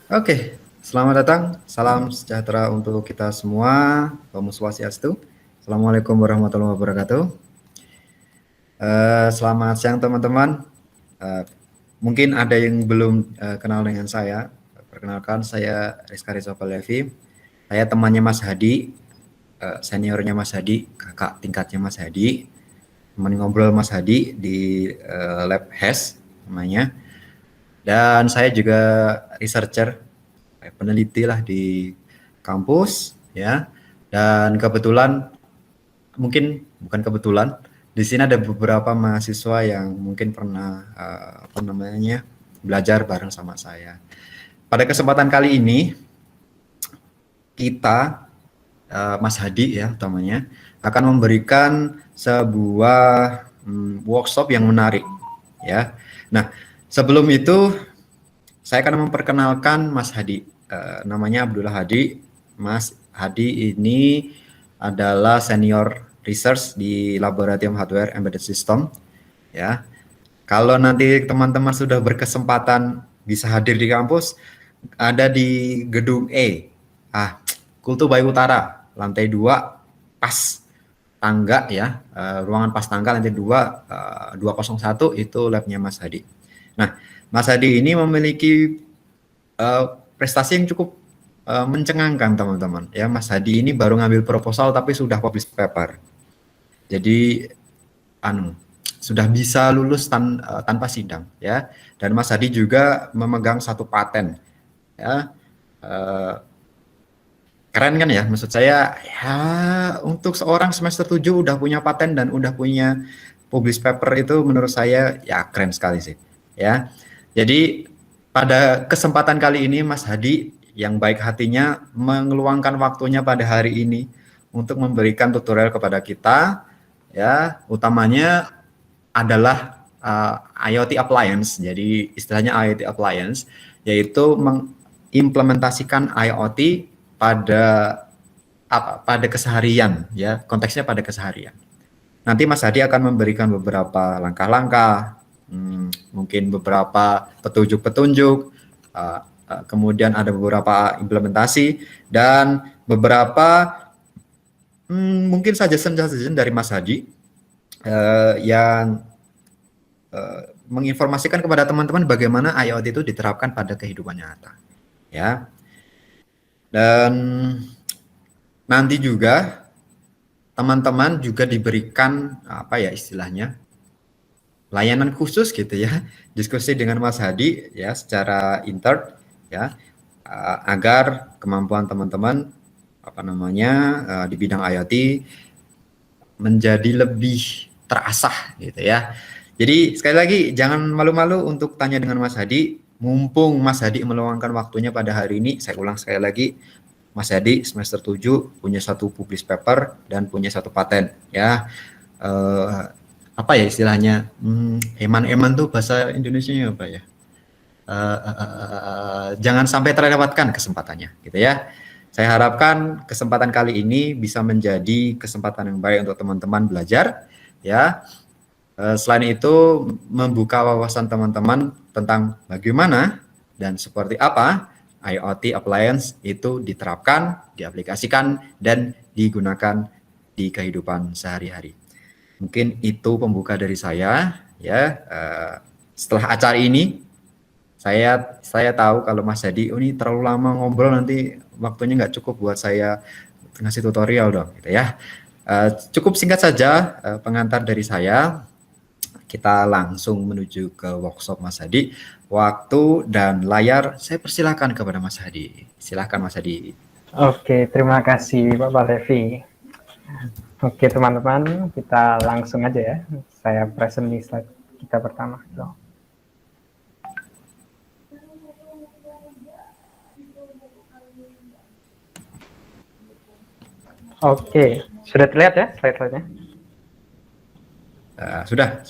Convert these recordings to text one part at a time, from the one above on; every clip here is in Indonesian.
Oke, selamat datang. Salam sejahtera untuk kita semua. Om Swastiastu. Assalamualaikum warahmatullahi wabarakatuh. Selamat siang teman-teman. Eh, Mungkin ada yang belum kenal dengan saya. Perkenalkan, saya Rizka Rizal Levi. Saya temannya Mas Hadi, seniornya Mas Hadi, kakak tingkatnya Mas Hadi. Teman ngobrol Mas Hadi di Lab HES namanya. Dan saya juga researcher, peneliti lah di kampus ya. Dan kebetulan, mungkin bukan kebetulan, di sini ada beberapa mahasiswa yang mungkin pernah apa namanya belajar bareng sama saya. Pada kesempatan kali ini kita Mas Hadi ya utamanya akan memberikan sebuah workshop yang menarik ya. Nah, sebelum itu saya akan memperkenalkan Mas Hadi. Namanya Abdullah Hadi. Mas Hadi ini adalah senior research di Laboratorium Hardware Embedded System. Ya, kalau nanti teman-teman sudah berkesempatan bisa hadir di kampus, ada di gedung E, Kultu Bayu Utara, lantai 2, pas tangga ya, ruangan pas tangga lantai 2, 201 itu labnya Mas Hadi. Nah, Mas Hadi ini memiliki prestasi yang cukup mencengangkan teman-teman ya. Mas Hadi ini baru ngambil proposal tapi sudah publish paper, jadi sudah bisa lulus tanpa sidang ya. Dan Mas Hadi juga memegang satu paten ya. Keren kan ya, maksud saya ya, untuk seorang semester 7 udah punya paten dan udah punya publish paper, itu menurut saya ya keren sekali sih ya. Jadi pada kesempatan kali ini Mas Hadi yang baik hatinya mengeluangkan waktunya pada hari ini untuk memberikan tutorial kepada kita ya, utamanya adalah IoT appliance. Jadi istilahnya IoT appliance yaitu mengimplementasikan IoT pada pada keseharian ya, konteksnya pada keseharian. Nanti Mas Hadi akan memberikan beberapa langkah-langkah, mungkin beberapa petunjuk-petunjuk, kemudian ada beberapa implementasi dan beberapa mungkin suggestion dari Mas Hadi yang menginformasikan kepada teman-teman bagaimana IoT itu diterapkan pada kehidupan nyata ya. Dan nanti juga teman-teman juga diberikan apa ya istilahnya, layanan khusus gitu ya, diskusi dengan Mas Hadi ya secara intern ya, agar kemampuan teman-teman apa namanya di bidang IoT menjadi lebih terasah gitu ya. Jadi sekali lagi jangan malu-malu untuk tanya dengan Mas Hadi. Mumpung Mas Hadi meluangkan waktunya pada hari ini, saya ulang sekali lagi, Mas Hadi semester 7 punya satu publish paper dan punya satu paten ya. Apa ya istilahnya? Eman-eman tuh bahasa Indonesianya apa ya? Jangan sampai terlewatkan kesempatannya gitu ya. Saya harapkan kesempatan kali ini bisa menjadi kesempatan yang baik untuk teman-teman belajar ya. Selain itu membuka wawasan teman-teman tentang bagaimana dan seperti apa IoT appliance itu diterapkan, diaplikasikan dan digunakan di kehidupan sehari-hari. Mungkin itu pembuka dari saya ya. Setelah acara ini saya tahu kalau Mas Hadi ini terlalu lama ngobrol, nanti waktunya nggak cukup buat saya ngasih tutorial dong gitu ya. Cukup singkat saja pengantar dari saya. Kita langsung menuju ke workshop Mas Hadi. Waktu dan layar saya persilakan kepada Mas Hadi. Silakan Mas Hadi. Oke, terima kasih Bapak Levi. Oke teman-teman, kita langsung aja ya. Saya present di slide kita pertama. Oke, sudah terlihat ya slide-nya? Sudah.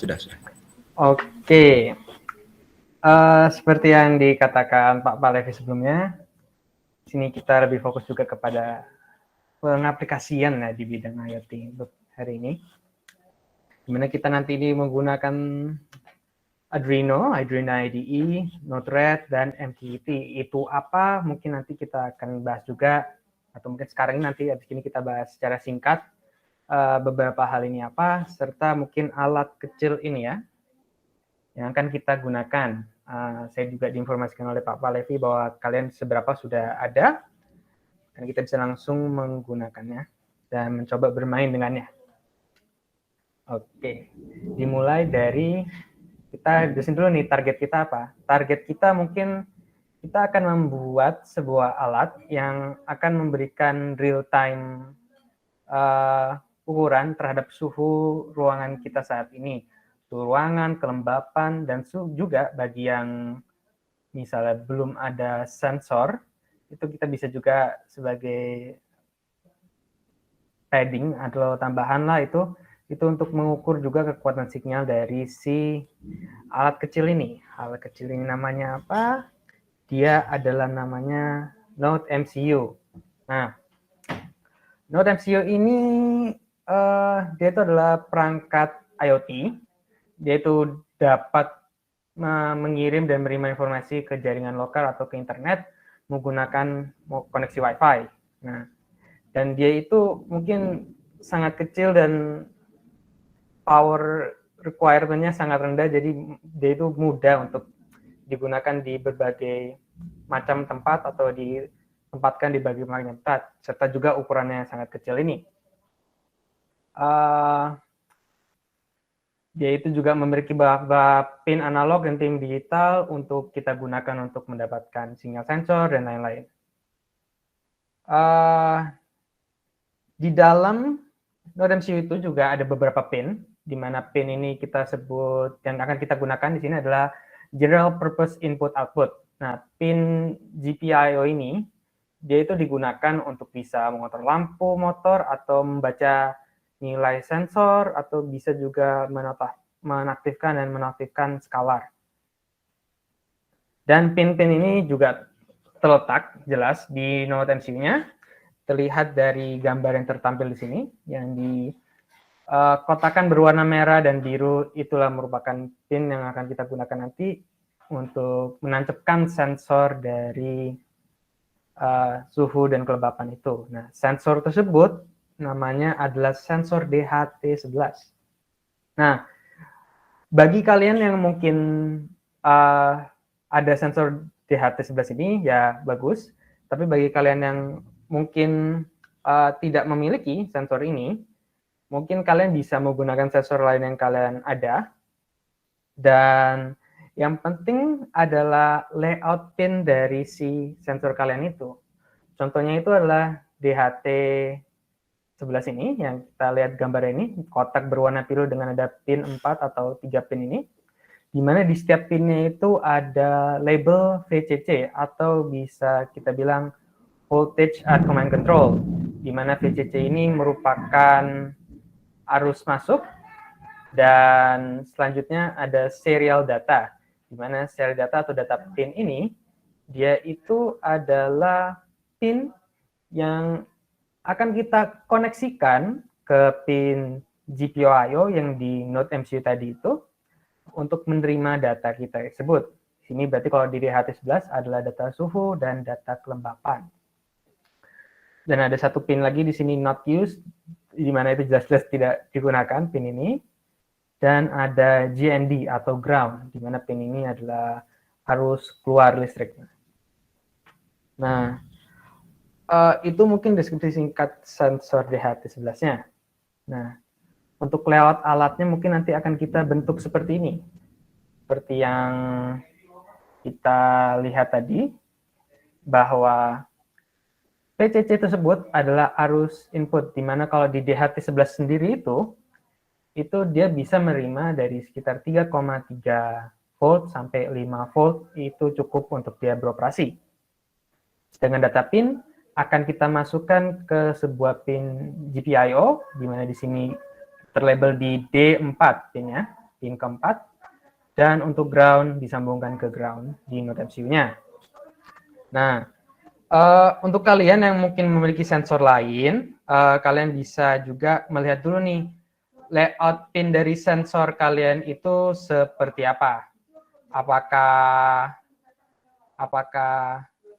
Oke, seperti yang dikatakan Pak Levi sebelumnya, sini kita lebih fokus juga kepada pengaplikasian ya di bidang IoT untuk hari ini. Dimana kita nanti ini menggunakan Arduino IDE, Node-RED, dan MQTT. Itu apa? Mungkin nanti kita akan bahas juga, atau mungkin sekarang nanti habis ini kita bahas secara singkat beberapa hal ini apa, serta mungkin alat kecil ini ya, yang akan kita gunakan. Saya juga diinformasikan oleh Pak Palevi bahwa kalian seberapa sudah ada, dan kita bisa langsung menggunakannya dan mencoba bermain dengannya. Oke, dimulai dari kita jelasin dulu nih target kita apa. Target kita mungkin kita akan membuat sebuah alat yang akan memberikan real time ukuran terhadap suhu ruangan kita saat ini. Suhu ruangan, kelembapan, dan juga bagi yang misalnya belum ada sensor, itu kita bisa juga sebagai padding atau tambahan lah itu untuk mengukur juga kekuatan sinyal dari si alat kecil ini. Alat kecil ini namanya apa? Dia adalah namanya Node MCU. Nah, Node MCU ini dia itu adalah perangkat IoT. Dia itu dapat mengirim dan menerima informasi ke jaringan lokal atau ke internet menggunakan koneksi Wi-Fi. Nah, dan dia itu mungkin sangat kecil dan power requirement-nya sangat rendah, jadi dia itu mudah untuk digunakan di berbagai macam tempat atau ditempatkan di berbagai macam tempat, serta juga ukurannya yang sangat kecil ini. Dia itu juga memiliki beberapa pin analog dan pin digital untuk kita gunakan untuk mendapatkan sinyal sensor dan lain-lain. Di dalam Node MCU itu juga ada beberapa pin, di mana pin ini kita sebut yang akan kita gunakan di sini adalah General Purpose Input Output. Nah, pin GPIO ini dia itu digunakan untuk bisa mengontrol lampu motor atau membaca nilai sensor, atau bisa juga menaktifkan dan menonaktifkan skalar. Dan pin-pin ini juga terletak jelas di Node MCU-nya. Terlihat dari gambar yang tertampil di sini, yang di kotakan berwarna merah dan biru, itulah merupakan pin yang akan kita gunakan nanti untuk menancapkan sensor dari suhu dan kelembapan itu. Nah, sensor tersebut namanya adalah sensor DHT11. Nah, bagi kalian yang mungkin ada sensor DHT11 ini, ya bagus. Tapi bagi kalian yang mungkin tidak memiliki sensor ini, mungkin kalian bisa menggunakan sensor lain yang kalian ada. Dan yang penting adalah layout pin dari si sensor kalian itu. Contohnya itu adalah DHT11 ini, yang kita lihat gambar ini, kotak berwarna biru dengan ada pin 4 atau 3 pin ini, di mana di setiap pinnya itu ada label VCC, atau bisa kita bilang Voltage at Command Control, di mana VCC ini merupakan arus masuk, dan selanjutnya ada serial data, di mana serial data atau data pin ini, dia itu adalah pin yang akan kita koneksikan ke pin GPIO yang di Node MCU tadi itu untuk menerima data kita tersebut. Sini berarti kalau di DHT11 adalah data suhu dan data kelembapan. Dan ada satu pin lagi di sini not used, di mana itu jelas-jelas tidak digunakan pin ini. Dan ada GND atau ground, di mana pin ini adalah arus keluar listrik. Nah, itu mungkin deskripsi singkat sensor DHT11-nya. Nah, untuk layout alatnya mungkin nanti akan kita bentuk seperti ini. Seperti yang kita lihat tadi, bahwa PCC tersebut adalah arus input, di mana kalau di DHT11 sendiri itu dia bisa menerima dari sekitar 3,3 volt sampai 5 volt, itu cukup untuk dia beroperasi. Dengan data pin akan kita masukkan ke sebuah pin GPIO, di mana di sini terlabel di D4 pinnya, pin keempat, dan untuk ground disambungkan ke ground di Node MCU-nya. Nah, untuk kalian yang mungkin memiliki sensor lain, kalian bisa juga melihat dulu nih, layout pin dari sensor kalian itu seperti apa. apakah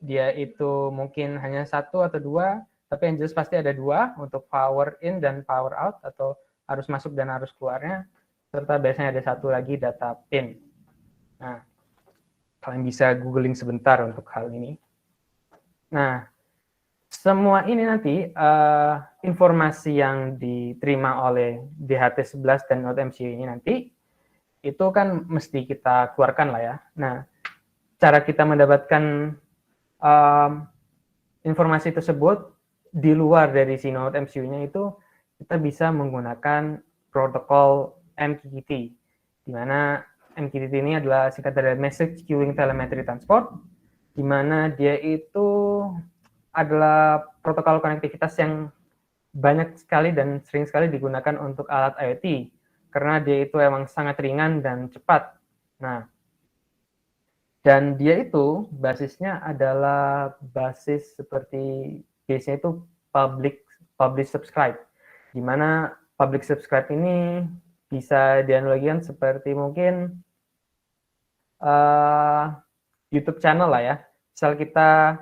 dia itu mungkin hanya satu atau dua, tapi yang jelas pasti ada dua untuk power in dan power out, atau arus masuk dan arus keluarnya, serta biasanya ada satu lagi data pin. Nah, kalian bisa googling sebentar untuk hal ini. Nah, semua ini nanti informasi yang diterima oleh DHT11 dan NodeMCU ini nanti itu kan mesti kita keluarkan lah ya. Nah, cara kita mendapatkan informasi tersebut di luar dari si NodeMCU-nya itu kita bisa menggunakan protokol MQTT, di mana MQTT ini adalah singkat dari Message Queuing Telemetry Transport, di mana dia itu adalah protokol konektivitas yang banyak sekali dan sering sekali digunakan untuk alat IoT, karena dia itu emang sangat ringan dan cepat. Nah, dan dia itu basisnya adalah basis seperti biasanya itu publish subscribe, di mana public subscribe ini bisa dianalogikan seperti mungkin YouTube channel lah ya. Misal kita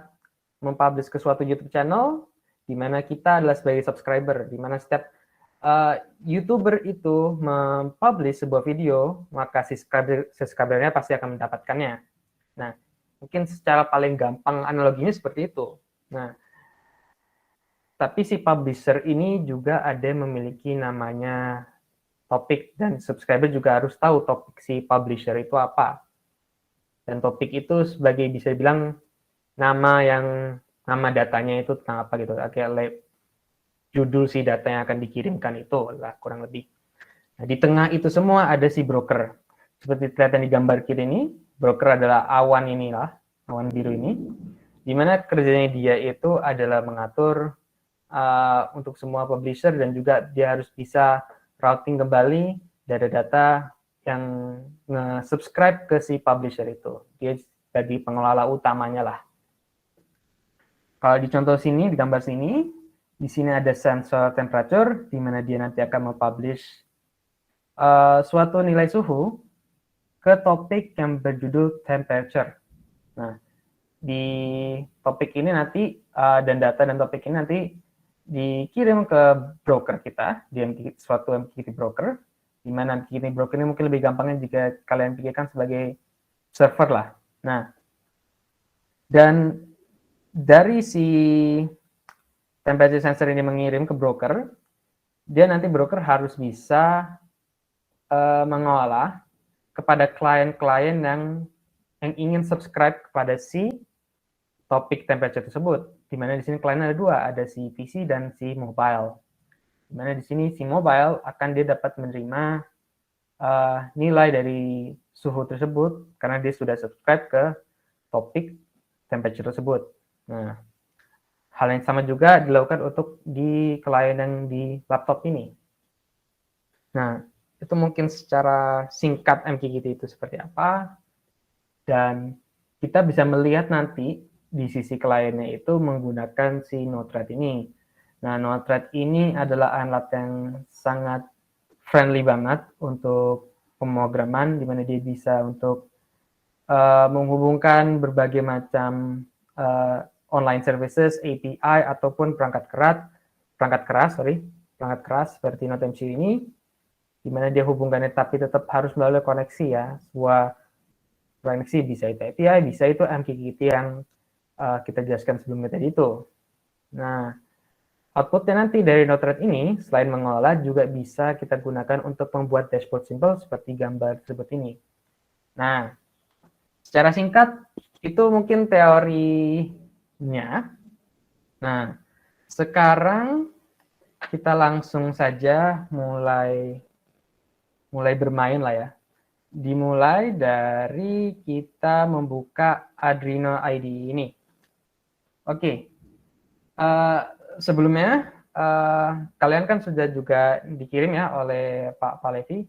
mempublish ke suatu YouTube channel, di mana kita adalah sebagai subscriber, di mana setiap YouTuber itu mempublish sebuah video, maka subscribernya pasti akan mendapatkannya. Nah, mungkin secara paling gampang analoginya seperti itu. Nah, tapi si publisher ini juga ada memiliki namanya topik, dan subscriber juga harus tahu topik si publisher itu apa. Dan topik itu sebagai bisa dibilang nama datanya itu tentang apa gitu, kayak judul si data yang akan dikirimkan itu lah kurang lebih. Nah, di tengah itu semua ada si broker. Seperti kelihatan di gambar kiri ini, broker adalah awan inilah, awan biru ini, di mana kerjanya dia itu adalah mengatur untuk semua publisher, dan juga dia harus bisa routing kembali data-data yang nge-subscribe ke si publisher itu. Dia sebagai pengelola utamanya lah. Kalau di contoh sini, di gambar sini, di sini ada sensor temperature, di mana dia nanti akan mempublish suatu nilai suhu ke topik yang berjudul temperature. Nah, di topik ini nanti dan data dan topik ini nanti dikirim ke broker kita, di suatu MQTT broker, di mana MQTT broker ini mungkin lebih gampangnya jika kalian pikirkan sebagai server lah. Nah, dan dari si temperature sensor ini mengirim ke broker, dia nanti broker harus bisa mengolah kepada klien-klien yang ingin subscribe kepada si topik temperature tersebut. Di mana di sini klien ada dua, ada si PC dan si mobile. Di mana di sini si mobile akan dia dapat menerima nilai dari suhu tersebut karena dia sudah subscribe ke topik temperature tersebut. Nah, hal yang sama juga dilakukan untuk di klien yang di laptop ini. Nah, itu mungkin secara singkat MQTT itu seperti apa, dan kita bisa melihat nanti di sisi kliennya itu menggunakan si Node-RED ini. Nah, Node-RED ini adalah alat yang sangat friendly banget untuk pemrograman, di mana dia bisa untuk menghubungkan berbagai macam online services, API, ataupun perangkat keras seperti NodeMCU ini, di mana dia hubungannya tapi tetap harus melalui koneksi ya, sebuah koneksi bisa itu API, bisa itu MQTT yang kita jelaskan sebelumnya tadi itu. Nah, outputnya nanti dari Node-RED ini, selain mengolah, juga bisa kita gunakan untuk membuat dashboard simple seperti gambar tersebut ini. Nah, secara singkat, itu mungkin teorinya. Nah, sekarang kita langsung saja mulai bermain lah ya. Dimulai dari kita membuka Arduino IDE ini. Oke, sebelumnya kalian kan sudah juga dikirim ya oleh Pak Palevi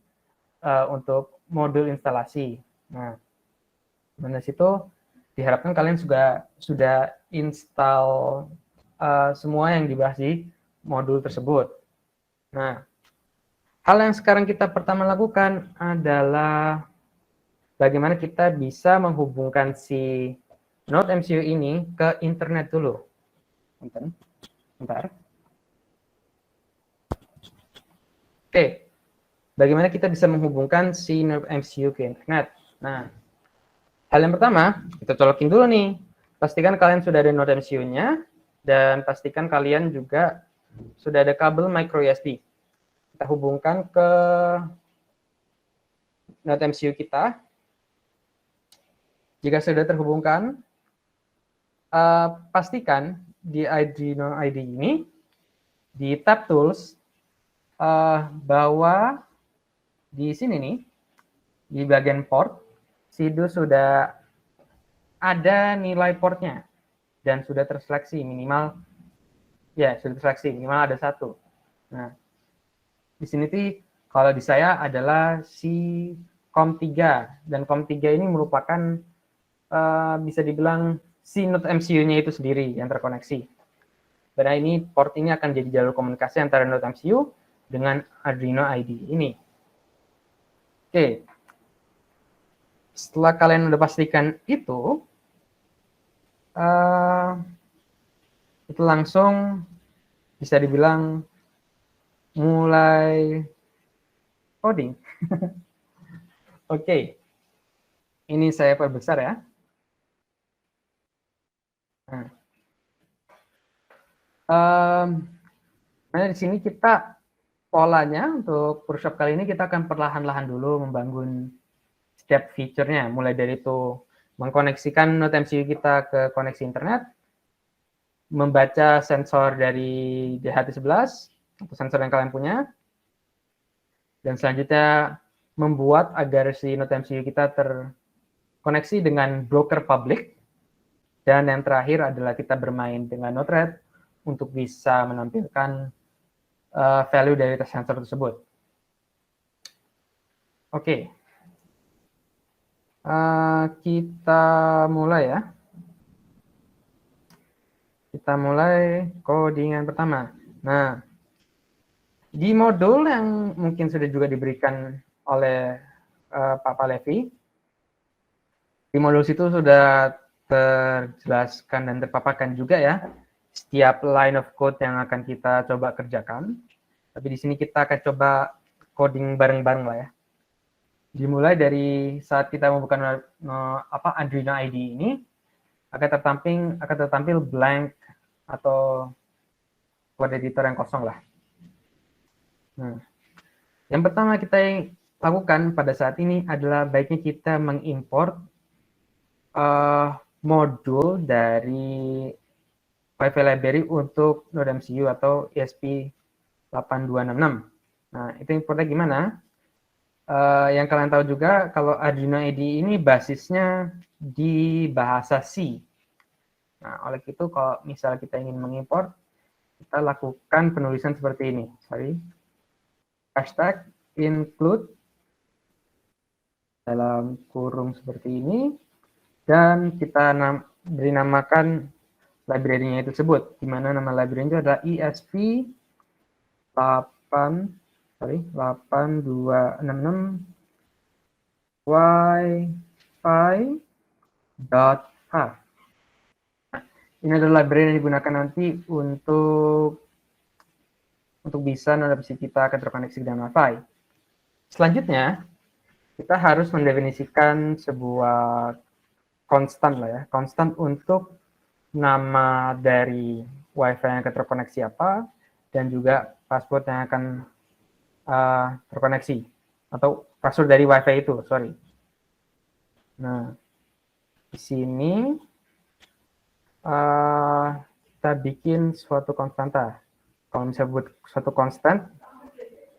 untuk modul instalasi. Nah, dari situ diharapkan kalian sudah install semua yang dibahas di modul tersebut. Nah, hal yang sekarang kita pertama lakukan adalah bagaimana kita bisa menghubungkan si Node MCU ini ke internet dulu. Bentar. Oke, bagaimana kita bisa menghubungkan si Node MCU ke internet? Nah, hal yang pertama, kita colokin dulu nih. Pastikan kalian sudah ada Node MCU-nya, dan pastikan kalian juga sudah ada kabel micro USB. Kita hubungkan ke Node MCU kita. Jika sudah terhubungkan, pastikan di Arduino IDE ini, di tab Tools, bahwa di sini nih, di bagian port, SIDU sudah ada nilai portnya dan sudah terseleksi minimal, ya sudah terseleksi minimal ada 1. Nah, di sini tuh kalau di saya adalah si COM3, dan COM3 ini merupakan bisa dibilang si Node MCU-nya itu sendiri yang terkoneksi. Karena ini port ini akan jadi jalur komunikasi antara Node MCU dengan Arduino IDE ini. Oke, setelah kalian udah pastikan itu langsung bisa dibilang mulai coding. Oke, ini saya perbesar ya. Nah, di sini kita polanya untuk workshop kali ini kita akan perlahan-lahan dulu membangun setiap fiturnya, mulai dari itu mengkoneksikan Node MCU kita ke koneksi internet, membaca sensor dari DHT11 atau sensor yang kalian punya, dan selanjutnya membuat agar si Node MCU kita terkoneksi dengan broker public, dan yang terakhir adalah kita bermain dengan Node-RED untuk bisa menampilkan value dari sensor tersebut. Oke. Kita mulai ya. Kita mulai codingan pertama. Nah, di modul yang mungkin sudah juga diberikan oleh Pak Palevi, di modul situ sudah terjelaskan dan terpaparkan juga ya setiap line of code yang akan kita coba kerjakan. Tapi di sini kita akan coba coding bareng-bareng lah ya. Dimulai dari saat kita membuka Arduino IDE ini, akan tertampil blank atau code editor yang kosong lah. Nah, yang pertama kita lakukan pada saat ini adalah baiknya kita mengimport modul dari Wi-Fi library untuk Node MCU atau ESP8266. Nah, itu importnya gimana? Yang kalian tahu juga kalau Arduino IDE ini basisnya di bahasa C. Nah, oleh itu kalau misalnya kita ingin mengimport, kita lakukan penulisan seperti ini. Hashtag include dalam kurung seperti ini, dan kita beri namakan library-nya tersebut, di mana nama library itu adalah ESP8266 Wi-Fi.h. Nah, ini adalah library yang digunakan nanti untuk bisa Node MCU kita akan terkoneksi dengan Wi-Fi. Selanjutnya, kita harus mendefinisikan sebuah konstan lah ya, konstan untuk nama dari Wi-Fi yang akan terkoneksi apa, dan juga password yang akan terkoneksi, atau password dari Wi-Fi itu, sorry. Nah, di sini kita bikin suatu konstanta. Kalau misalnya buat suatu konstan,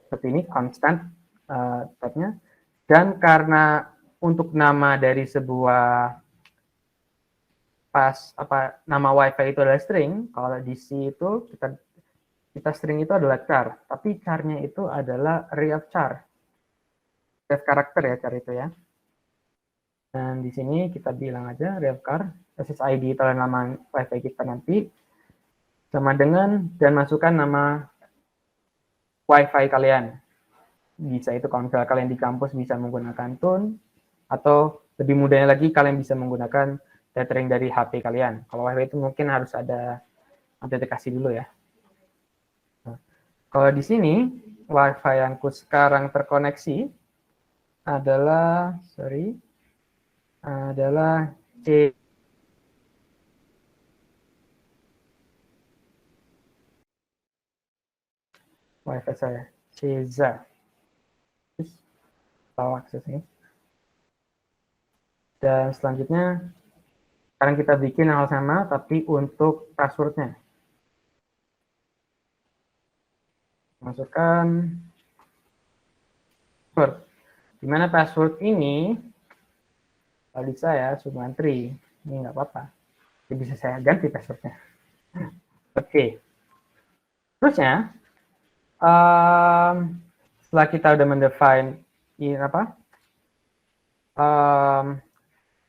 seperti ini, konstan tabnya, dan karena untuk nama dari sebuah nama Wi-Fi itu adalah string, kalau di C itu kita string itu adalah char, tapi char-nya itu adalah array of char. Ref karakter ya char itu ya. Dan di sini kita bilang aja array of char, SSID itu adalah nama Wi-Fi kita nanti, sama dengan, dan masukkan nama Wi-Fi kalian. Bisa itu kalau misalnya kalian di kampus bisa menggunakan tune, atau lebih mudahnya lagi kalian bisa menggunakan tethering dari HP kalian. Kalau WiFi itu mungkin harus ada autentikasi dulu ya. Nah, kalau di sini WiFi yang sekarang terkoneksi adalah C WiFi saya Ceza. Tahu aksesnya. Dan selanjutnya sekarang kita bikin hal sama tapi untuk passwordnya. Masukkan password. Dimana password ini kalau saya Sumantri, ini nggak apa-apa. Jadi bisa saya ganti passwordnya. Oke. Terusnya, setelah kita udah mendefine ini apa?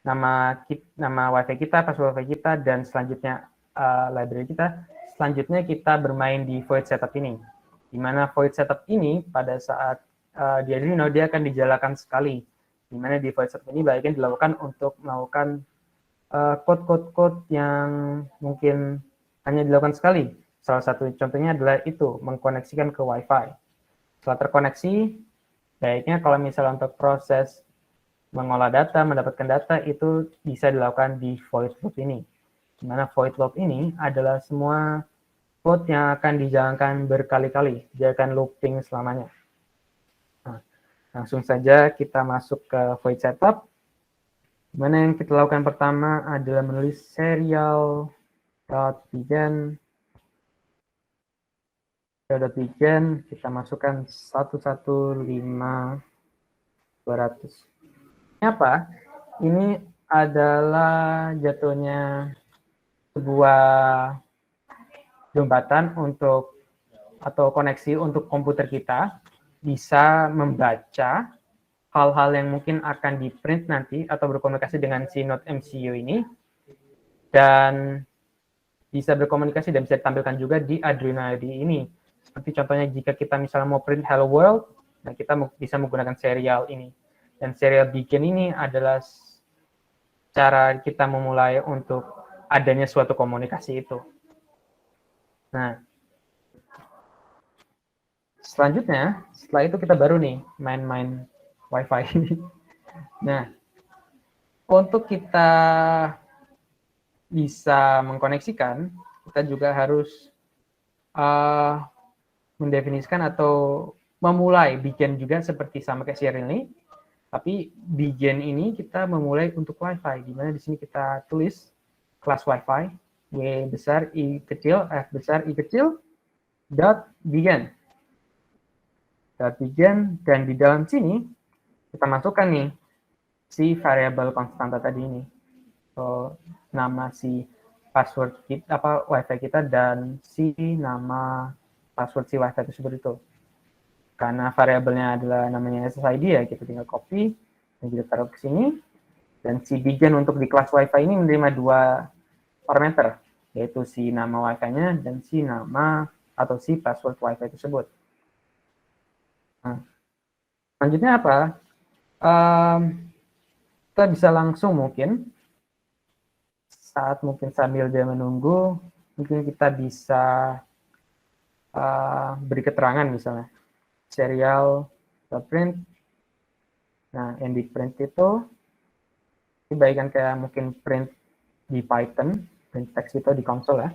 Nama WiFi kita, password WiFi kita, dan selanjutnya library kita. Selanjutnya kita bermain di void setup ini. Di mana void setup ini pada saat di Arduino dia akan dijalankan sekali. Di mana di void setup ini baiknya dilakukan untuk melakukan code-code yang mungkin hanya dilakukan sekali. Salah satu contohnya adalah itu, mengkoneksikan ke Wi-Fi. Setelah terkoneksi, baiknya kalau misalnya untuk proses mengolah data, mendapatkan data, itu bisa dilakukan di void loop ini. Di mana void loop ini adalah semua code yang akan dijalankan berkali-kali, dia akan looping selamanya. Nah, langsung saja kita masuk ke void setup. Mana yang kita lakukan pertama adalah menulis serial.begin. Serial.begin, kita masukkan 115.200. Ini apa? Ini adalah jatuhnya sebuah jembatan untuk atau koneksi untuk komputer kita bisa membaca hal-hal yang mungkin akan di print nanti atau berkomunikasi dengan si Node MCU ini dan bisa berkomunikasi dan bisa ditampilkan juga di Arduino IDE ini. Seperti contohnya jika kita misalnya mau print Hello World, nah kita bisa menggunakan serial ini. Dan serial begin ini adalah cara kita memulai untuk adanya suatu komunikasi itu. Nah, selanjutnya, setelah itu kita baru nih main-main Wi-Fi ini. Nah, untuk kita bisa mengkoneksikan, kita juga harus mendefinisikan atau memulai begin juga seperti sama kayak serial ini. Tapi begin ini kita memulai untuk Wi-Fi, di mana di sini kita tulis kelas Wi-Fi, W besar, I kecil, F besar, I kecil, dot begin. Dot begin, dan di dalam sini kita masukkan nih si variabel konstanta tadi ini. So, nama si password kita, Wi-Fi kita, dan si nama password si Wi-Fi tersebut itu. Karena variabelnya adalah namanya SSID ya, kita tinggal copy dan kita taruh ke sini. Dan si begin untuk di kelas Wi-Fi ini menerima dua parameter, yaitu si nama Wi-Fi-nya dan si nama atau si password Wi-Fi tersebut. Nah, selanjutnya apa? Kita bisa langsung mungkin sambil dia menunggu, mungkin kita bisa beri keterangan misalnya serial print. Nah, yang di print itu baikkan kayak mungkin print di Python, print text itu di konsol ya,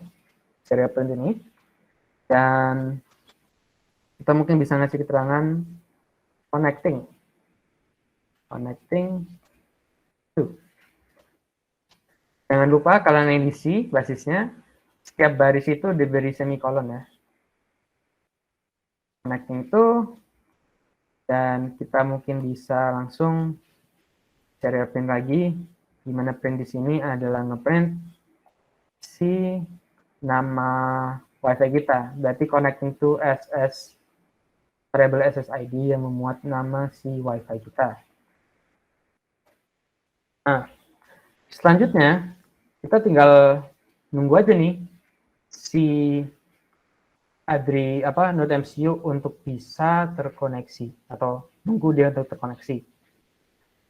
serial print ini. Dan kita mungkin bisa ngasih keterangan connecting to. Jangan lupa kalian edisi basisnya, setiap baris itu diberi semikolon ya. Connecting to, dan kita mungkin bisa langsung serial print lagi, di mana print di sini adalah ngeprint si nama Wi-Fi kita. Berarti connecting to variable SSID yang memuat nama si Wi-Fi kita. Nah, selanjutnya kita tinggal nunggu aja nih si Node MCU untuk bisa terkoneksi atau nunggu dia untuk terkoneksi.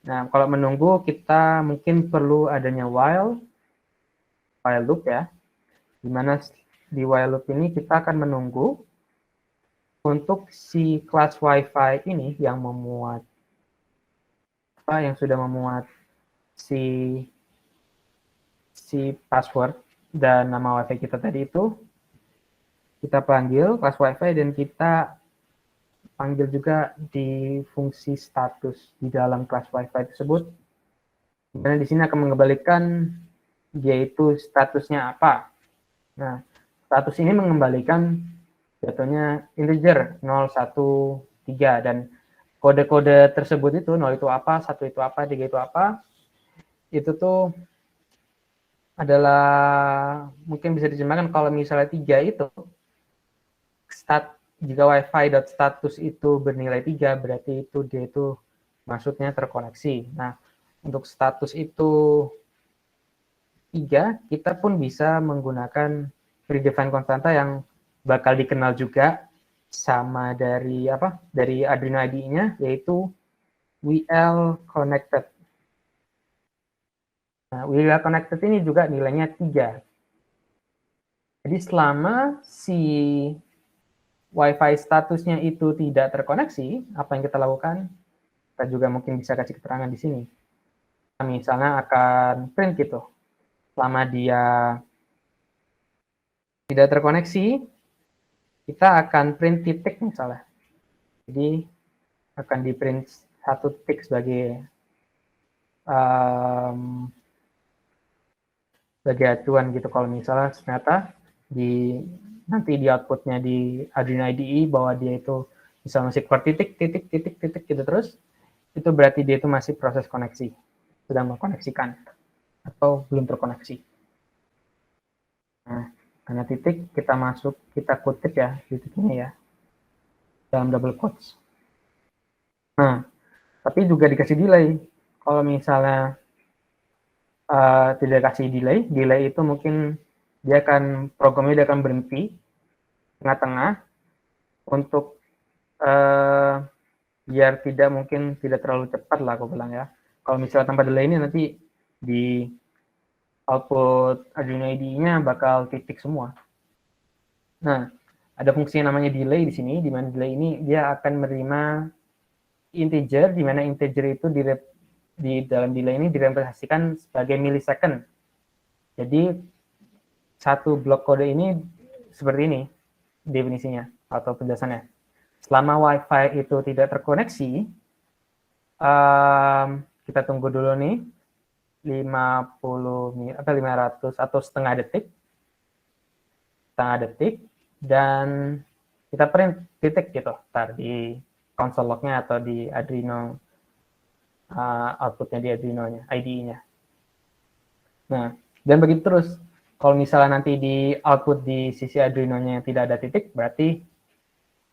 Nah, kalau menunggu kita mungkin perlu adanya while loop ya, di mana di while loop ini kita akan menunggu untuk si kelas WiFi ini yang memuat yang sudah memuat si password dan nama WiFi kita tadi itu, kita panggil kelas WiFi dan kita panggil juga di fungsi status di dalam kelas WiFi tersebut. Karena di sini akan mengembalikan yaitu statusnya apa. Nah, status ini mengembalikan jatuhnya integer 0, 1, 3 dan kode-kode tersebut itu 0 itu apa, 1 itu apa, 3 itu apa. Itu tuh adalah mungkin bisa diterjemahkan kalau misalnya 3 itu jika wifi.status itu bernilai 3 berarti itu dia itu maksudnya terkoneksi. Nah, untuk status itu 3, kita pun bisa menggunakan predefined konstanta yang bakal dikenal juga sama dari Arduino IDE-nya, yaitu WL connected. Nah, WL connected ini juga nilainya 3. Jadi selama si WiFi statusnya itu tidak terkoneksi, apa yang kita lakukan? Kita juga mungkin bisa kasih keterangan di sini. Misalnya akan print gitu. Selama dia tidak terkoneksi, kita akan print titik misalnya. Jadi akan di print satu titik sebagai acuan gitu. Kalau misalnya ternyata nanti di outputnya di Arduino IDE bahwa dia itu bisa masih keluar titik gitu terus, itu berarti dia itu masih proses koneksi, sedang mengkoneksikan atau belum terkoneksi. Nah, karena titik kita kutip ya titiknya ya dalam double quotes. Nah, tapi juga dikasih delay. Kalau misalnya tidak kasih delay itu mungkin programnya dia akan berhenti tengah-tengah untuk biar tidak terlalu cepat lah aku bilang ya. Kalau misalnya tanpa delay ini nanti di output Arduino IDE-nya bakal titik semua. Nah, ada fungsi yang namanya delay di sini, di mana delay ini dia akan menerima integer, di mana integer itu di dalam delay ini direpresentasikan sebagai millisecond. Jadi satu blok kode ini seperti ini definisinya atau penjelasannya. Selama WiFi itu tidak terkoneksi, kita tunggu dulu nih 500 atau setengah detik dan kita print titik gitu ntar di console log-nya atau di Arduino outputnya di Arduino-nya, IDE-nya. Nah, dan begitu terus. Kalau misalnya nanti di output di sisi Arduino-nya tidak ada titik, berarti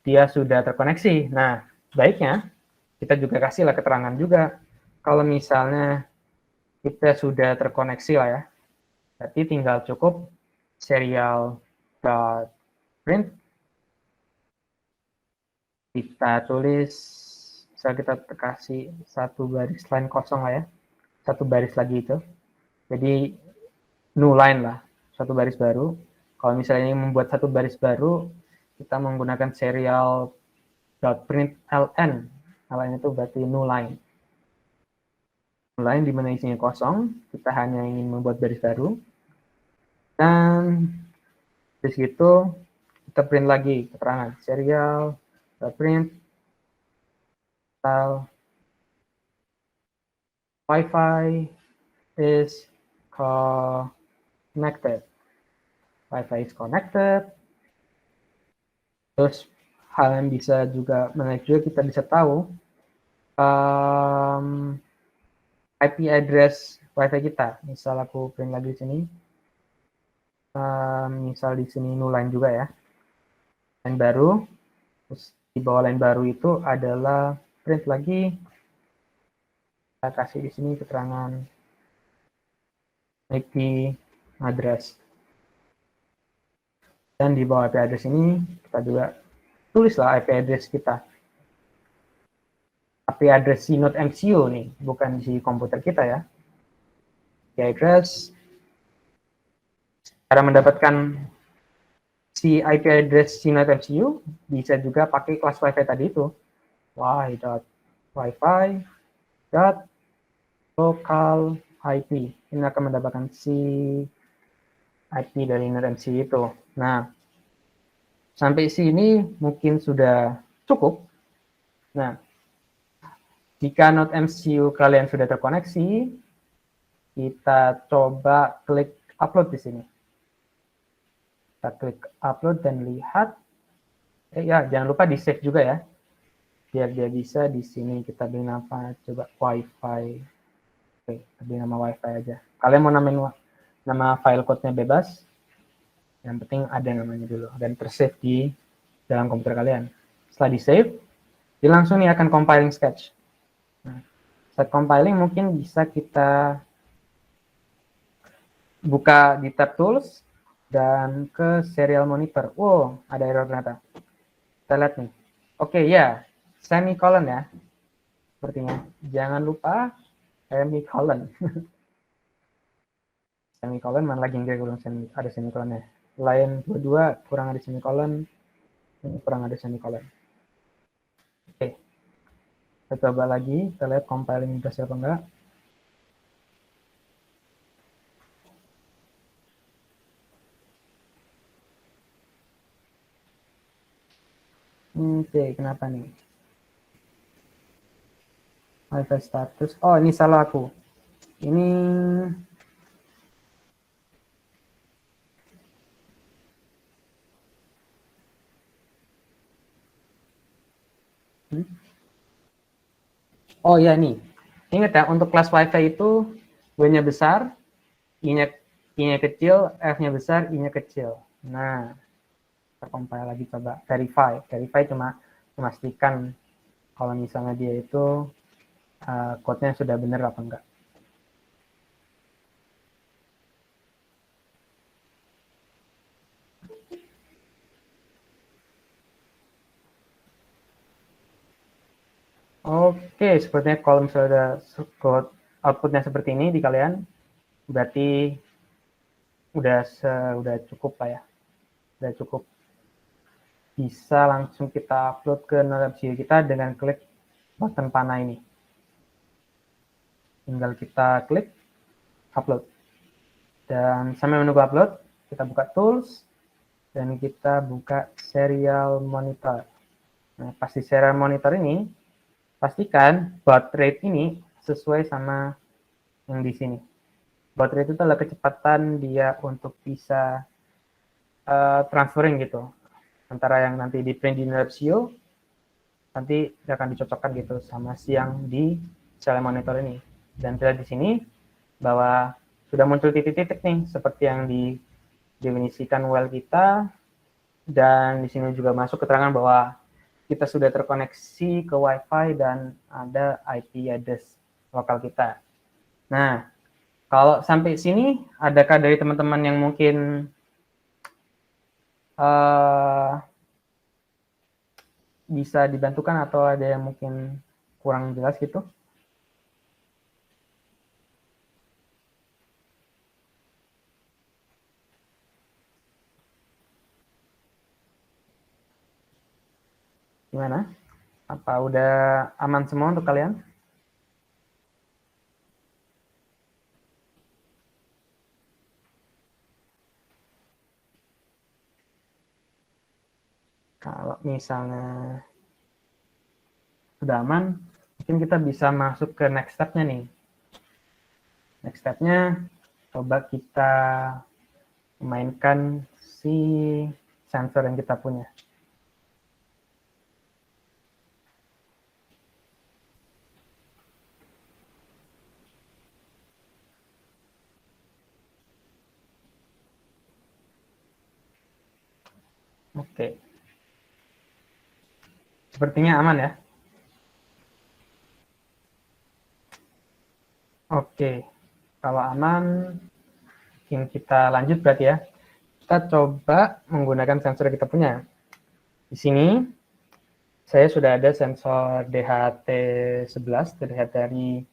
dia sudah terkoneksi. Nah, baiknya kita juga kasihlah keterangan juga. Kalau misalnya kita sudah terkoneksi lah ya, berarti tinggal cukup serial.print. Kita tulis, misalnya kita kasih satu baris line kosong lah ya, satu baris lagi itu. Jadi new line lah, satu baris baru. Kalau misalnya ini membuat satu baris baru, kita menggunakan serial.print ln. ln itu berarti new line. New line di mana isinya kosong, kita hanya ingin membuat baris baru. Dan di situ kita print lagi keterangan serial.print Wi-Fi is connected. Wi-Fi is connected. Terus hal yang bisa juga menarik juga kita bisa tahu IP address Wi-Fi kita. Misal aku print lagi di sini. Misal di sini new line juga ya. Line baru. Terus di bawah line baru itu adalah print lagi. Kita kasih di sini keterangan IP address. Dan di bawah IP address ini kita juga tulislah IP address kita. IP address si Node MCU nih, bukan si komputer kita ya. IP address, cara mendapatkan si IP address si Node MCU bisa juga pakai kelas Wi-Fi tadi itu. y.wifi.local IP. Ini akan mendapatkan si IP dari Node MCU itu. Nah, sampai sini mungkin sudah cukup. Nah, jika Node MCU kalian sudah terkoneksi, kita coba klik upload di sini. Kita klik upload dan lihat. Ya, jangan lupa di save juga ya. Biar dia bisa di sini kita beri nama coba Wi-Fi. Oke, kita beri nama Wi-Fi aja. Kalian mau namain nama file code-nya bebas. Yang penting ada namanya dulu dan tersave di dalam komputer kalian. Setelah di save, dia langsung nih akan compiling sketch. Nah, saat compiling mungkin bisa kita buka di tab tools dan ke serial monitor. Wow, ada error ternyata. Kita lihat nih. Oke, ya, semicolon ya. Sepertinya. Jangan lupa semicolon. Semicolon mana lagi enggak belum ada semicolonnya. Line 22 kurang ada semicolon, ini kurang ada semicolon. Oke. Kita coba lagi, kita lihat compiling berhasil apa enggak. Oke, kenapa nih? Wi-Fi status. Oh, ini salah aku. Ini oh ya nih. Ingat ya, untuk kelas Wi-Fi itu W-nya besar, I-nya kecil, F-nya besar, I-nya kecil. Nah, kita compile lagi coba verify. Verify cuma memastikan kalau misalnya dia itu code-nya sudah benar apa enggak. Oke, sepertinya kalau misalnya code outputnya seperti ini di kalian, berarti udah cukup lah ya. Udah cukup. Bisa langsung kita upload ke Node MCU kita dengan klik button panah ini. Tinggal kita klik upload. Dan sambil menunggu upload, kita buka tools dan kita buka serial monitor. Nah, pas di serial monitor ini, pastikan baud rate ini sesuai sama yang di sini. Baud rate itu adalah kecepatan dia untuk bisa transferring gitu. Antara yang nanti di print di NRCO, nanti akan dicocokkan gitu sama si yang di serial monitor ini. Dan kita di sini bahwa sudah muncul titik-titik nih, seperti yang didefinisikan well kita, dan di sini juga masuk keterangan bahwa kita sudah terkoneksi ke Wi-Fi dan ada IP address lokal kita. Nah, kalau sampai sini, adakah dari teman-teman yang mungkin bisa dibantukan atau ada yang mungkin kurang jelas gitu? Gimana? Apa udah aman semua untuk kalian? Kalau misalnya sudah aman, mungkin kita bisa masuk ke next step-nya nih. Next step-nya, coba kita mainkan si sensor yang kita punya. Oke. Sepertinya aman ya. Oke. Kalau aman, mungkin kita lanjut berarti ya. Kita coba menggunakan sensor yang kita punya. Di sini, saya sudah ada sensor DHT11 terlihat dari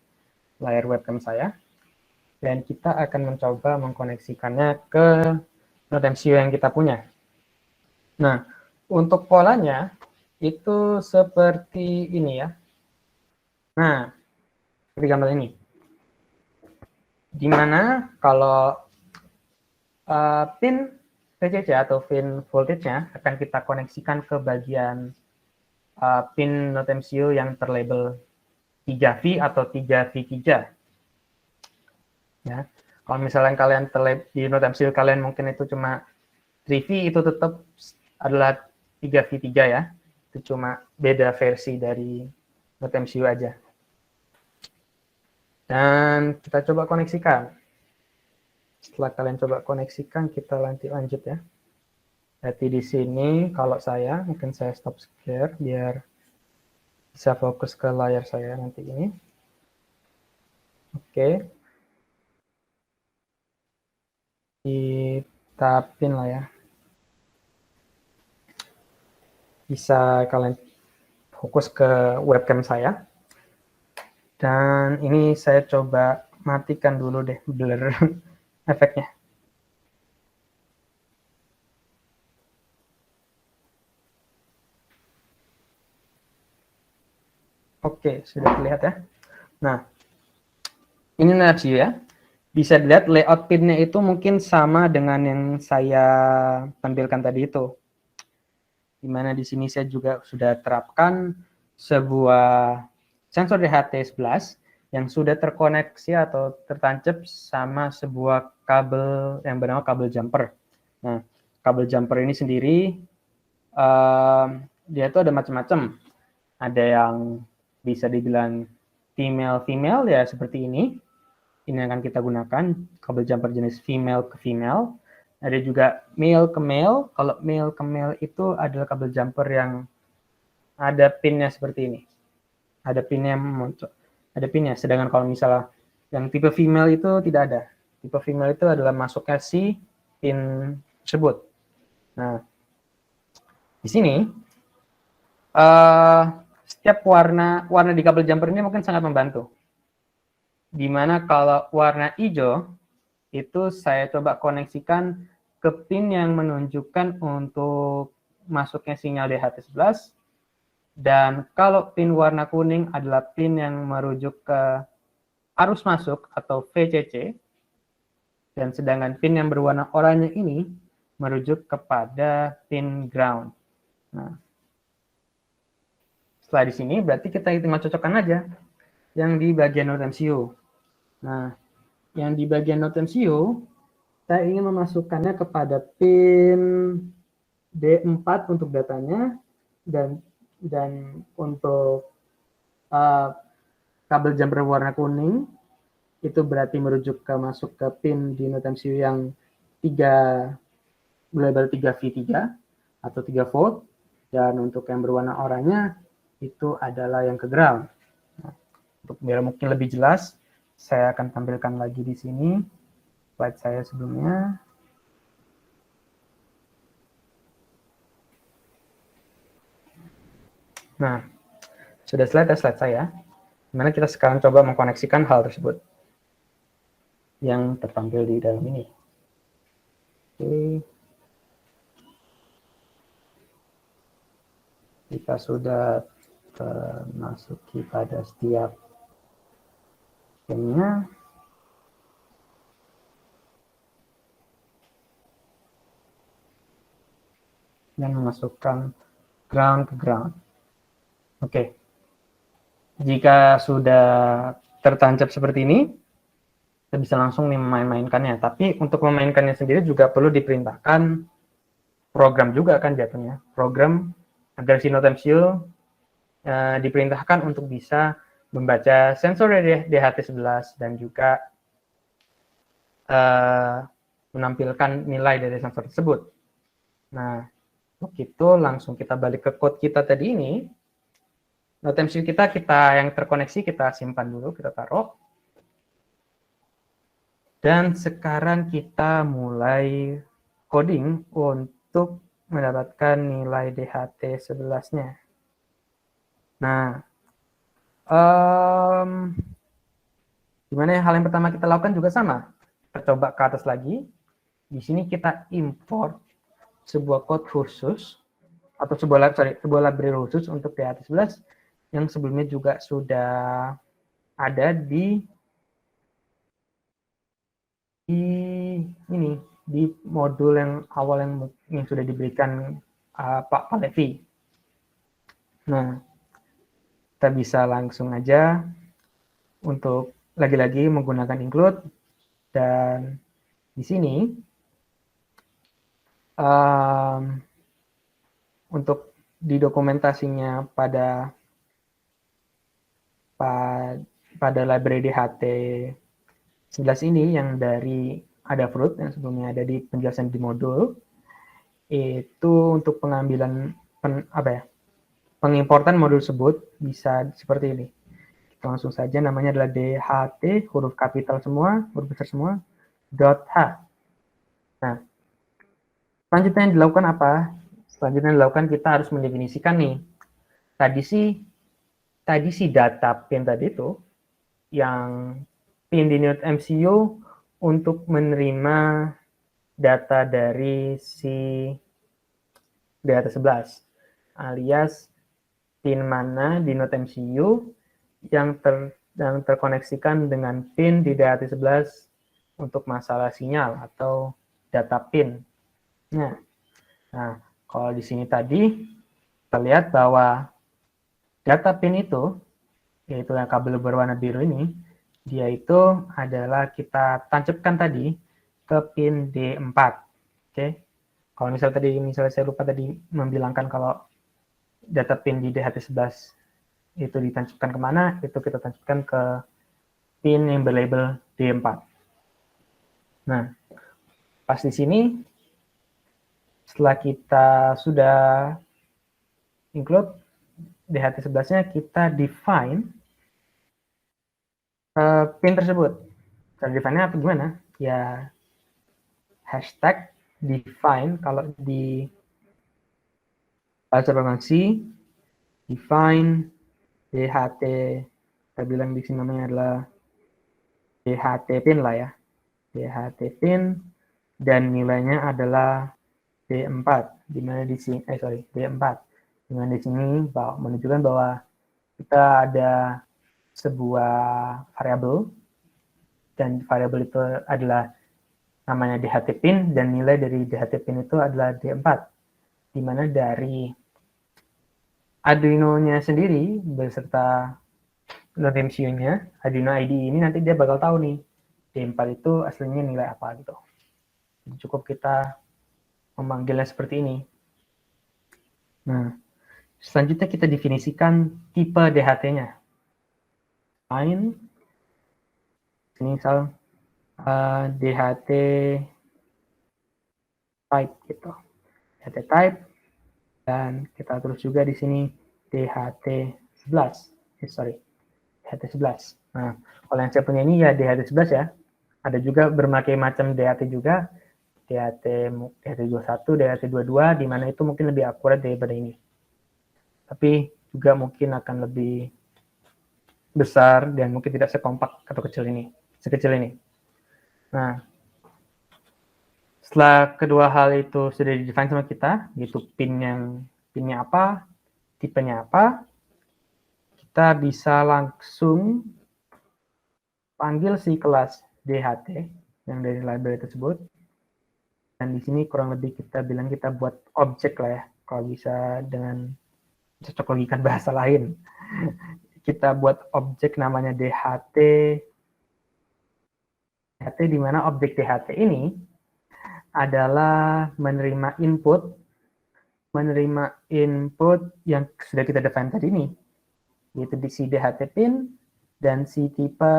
layar webcam saya, dan kita akan mencoba mengkoneksikannya ke Node MCU yang kita punya. Nah, untuk polanya itu seperti ini ya. Nah, seperti gambar ini. Dimana kalau pin VCC atau pin voltage-nya akan kita koneksikan ke bagian pin Node MCU yang terlabel 3V atau 3V3. Ya. Kalau misalnya kalian di Node MCU kalian mungkin itu cuma 3V, itu tetap adalah 3V3 ya. Itu cuma beda versi dari Node MCU aja. Dan kita coba koneksikan. Setelah kalian coba koneksikan, kita lanjut ya. Jadi di sini kalau saya, mungkin saya stop share biar bisa fokus ke layar saya nanti ini. Oke. Ditapin lah ya. Bisa kalian fokus ke webcam saya. Dan ini saya coba matikan dulu deh blur efeknya. Oke, sudah terlihat ya. Nah, ini NetView ya. Bisa dilihat layout pinnya itu mungkin sama dengan yang saya tampilkan tadi itu. Dimana di sini saya juga sudah terapkan sebuah sensor DHT11 yang sudah terkoneksi atau tertancap sama sebuah kabel yang bernama kabel jumper. Nah, kabel jumper ini sendiri dia itu ada macam-macam. Ada yang bisa dibilang female-female ya seperti ini. Ini akan kita gunakan kabel jumper jenis female ke female. Ada juga male ke male. Kalau male ke male itu adalah kabel jumper yang ada pinnya seperti ini. Ada pinnya muncul. Ada pinnya. Sedangkan kalau misalnya yang tipe female itu tidak ada. Tipe female itu adalah masuknya si pin tersebut. Nah, di sini setiap warna di kabel jumper ini mungkin sangat membantu. Dimana kalau warna hijau itu saya coba koneksikan ke pin yang menunjukkan untuk masuknya sinyal DHT11, dan kalau pin warna kuning adalah pin yang merujuk ke arus masuk atau VCC, dan sedangkan pin yang berwarna oranye ini merujuk kepada pin ground. Nah, setelah di sini berarti kita tinggal cocokkan aja yang di bagian Node MCU. Nah, yang di bagian Node MCU, saya ingin memasukkannya kepada pin D4 untuk datanya, dan untuk kabel jumper warna kuning, itu berarti merujuk ke masuk ke pin di Node MCU yang label 3V3 atau 3 volt, dan untuk yang berwarna oranye itu adalah yang ke ground. Nah, untuk biar mungkin lebih jelas, saya akan tampilkan lagi di sini slide saya sebelumnya. Nah, sudah slide saya. Dimana kita sekarang coba mengkoneksikan hal tersebut yang tertampil di dalam ini. Oke. Jika sudah termasuki pada setiap pinnya, dan memasukkan ground ke ground. Oke. Jika sudah tertancap seperti ini, kita bisa langsung memainkannya. Tapi untuk memainkannya sendiri juga perlu diperintahkan program juga kan jatuhnya. Program agar si Node MCU diperintahkan untuk bisa membaca sensor dari DHT11 dan juga menampilkan nilai dari sensor tersebut. Nah, untuk itu langsung kita balik ke code kita tadi ini. Node MCU kita yang terkoneksi kita simpan dulu, kita taruh. Dan sekarang kita mulai coding untuk mendapatkan nilai DHT11-nya. Nah, gimana ya, hal yang pertama kita lakukan juga sama. Kita coba ke atas lagi. Di sini kita import sebuah code khusus atau sebuah library khusus untuk DHT11 yang sebelumnya juga sudah ada di ini, di modul yang awal yang sudah diberikan Pak Palevi. Nah, kita bisa langsung aja untuk lagi-lagi menggunakan include, dan di sini untuk di dokumentasinya pada library DHT11 ini yang dari Adafruit yang sebelumnya ada di penjelasan di modul, itu untuk pengambilan pengimportan modul tersebut bisa seperti ini. Langsung saja namanya adalah DHT, huruf kapital semua, huruf besar semua, .h. Nah, selanjutnya yang dilakukan apa? Selanjutnya yang dilakukan kita harus mendefinisikan nih. Tadi si data pin tadi itu, yang pin di Node MCU untuk menerima data dari si DHT11, alias pin mana di Node MCU yang terkoneksikan dengan pin di DHT11 untuk masalah sinyal atau data pin. Nah, kalau di sini tadi kita lihat bahwa data pin itu, yaitu yang kabel berwarna biru ini, dia itu adalah kita tancapkan tadi ke pin D4. Oke. Kalau misalnya saya lupa tadi membilangkan kalau data pin di DHT11 itu ditancapkan kemana, itu kita tancapkan ke pin yang berlabel D4. Nah, pas di sini, setelah kita sudah include DHT11-nya, kita define pin tersebut. Cara define-nya apa gimana? Ya, hashtag define, kalau di bahasa programasi, define DHT, kita bilang di sini namanya adalah DHT pin lah ya. DHT pin, dan nilainya adalah D4, di mana di sini D4. Di mana di sini menunjukkan bahwa kita ada sebuah variabel, dan variabel itu adalah namanya DHT pin, dan nilai dari DHT pin itu adalah D4, di mana dari Arduino-nya sendiri beserta Node MCU-nya, Arduino IDE ini nanti dia bakal tahu nih D4 itu aslinya nilai apa gitu. Jadi cukup kita memanggilnya seperti ini. Nah, selanjutnya kita definisikan tipe DHT-nya. Ini misal DHT type gitu. DHT type, dan kita terus juga di sini DHT11. DHT11. Nah, kalau yang saya punya ini ya DHT11 ya. Ada juga berbagai macam DHT juga. DHT21, DHT22, di mana itu mungkin lebih akurat daripada ini. Tapi juga mungkin akan lebih besar dan mungkin tidak sekompak atau sekecil ini. Nah, setelah kedua hal itu sudah di-define sama kita, yaitu pinnya apa, tipenya apa, kita bisa langsung panggil si kelas DHT yang dari library tersebut. Dan di sini kurang lebih kita bilang kita buat objek lah ya, kalau bisa dengan cocok logikan bahasa lain. Kita buat objek namanya DHT, di mana objek DHT ini adalah menerima input yang sudah kita define tadi ini, yaitu di si DHT pin dan si tipe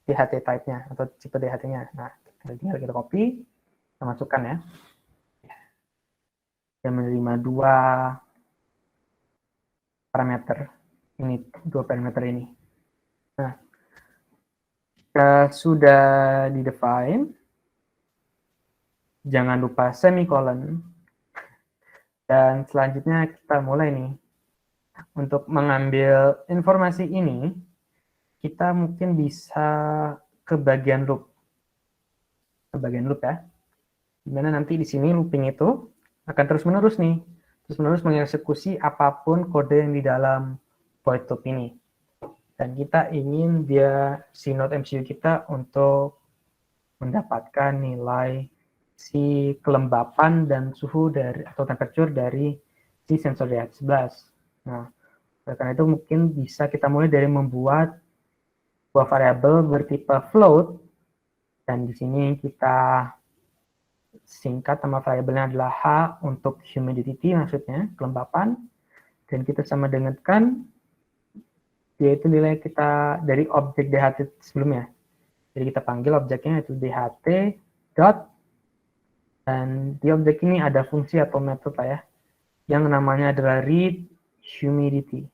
DHT type-nya atau tipe DHT-nya. Nah, tinggal kita copy, kita masukkan ya. Dan menerima dua parameter ini. Nah, kita sudah di-define, jangan lupa semicolon, dan selanjutnya kita mulai nih. Untuk mengambil informasi ini, kita mungkin bisa ke bagian loop. Ke bagian loop ya. Dimana nanti di sini looping itu akan terus-menerus nih. Terus-menerus mengeksekusi apapun kode yang di dalam void loop ini. Dan kita ingin dia, si node MCU kita untuk mendapatkan nilai si kelembapan dan suhu dari atau temperature dari si sensor DH11. Nah, karena itu mungkin bisa kita mulai dari membuat sebuah variabel bertipe float, dan di sini kita singkat nama variabelnya adalah H untuk humidity, maksudnya kelembapan, dan kita sama dengankan yaitu nilai kita dari objek DHT sebelumnya. Jadi kita panggil objeknya itu DHT dot, dan di objek ini ada fungsi atau metode ya, yang namanya adalah read humidity.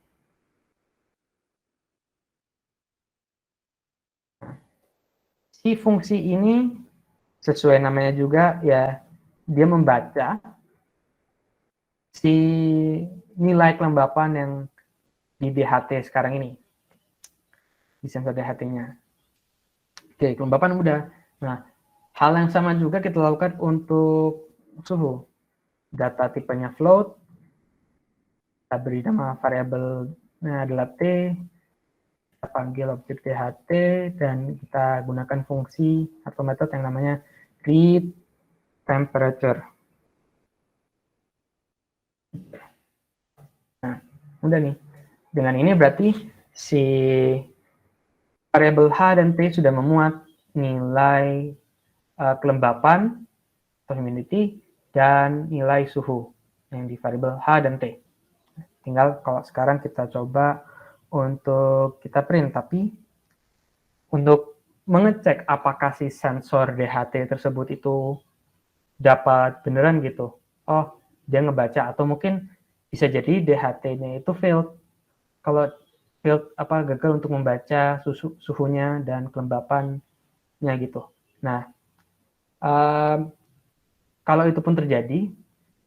Si fungsi ini sesuai namanya juga ya, dia membaca si nilai kelembapan yang di DHT sekarang ini, di sensor DHT-nya. Oke, kelembapan udah. Nah, hal yang sama juga kita lakukan untuk suhu. Data tipenya float, kita beri nama variabelnya adalah T, kita panggil objek DHT, dan kita gunakan fungsi atau metode yang namanya read temperature. Nah, udah nih. Dengan ini berarti si variabel H dan T sudah memuat nilai kelembapan atau humidity dan nilai suhu yang di variabel H dan T. Tinggal kalau sekarang kita coba untuk kita print, tapi untuk mengecek apakah si sensor DHT tersebut itu dapat beneran gitu. Oh, dia ngebaca, atau mungkin bisa jadi DHT-nya itu failed. Kalau failed gagal untuk membaca suhunya dan kelembapannya gitu. Nah, kalau itu pun terjadi,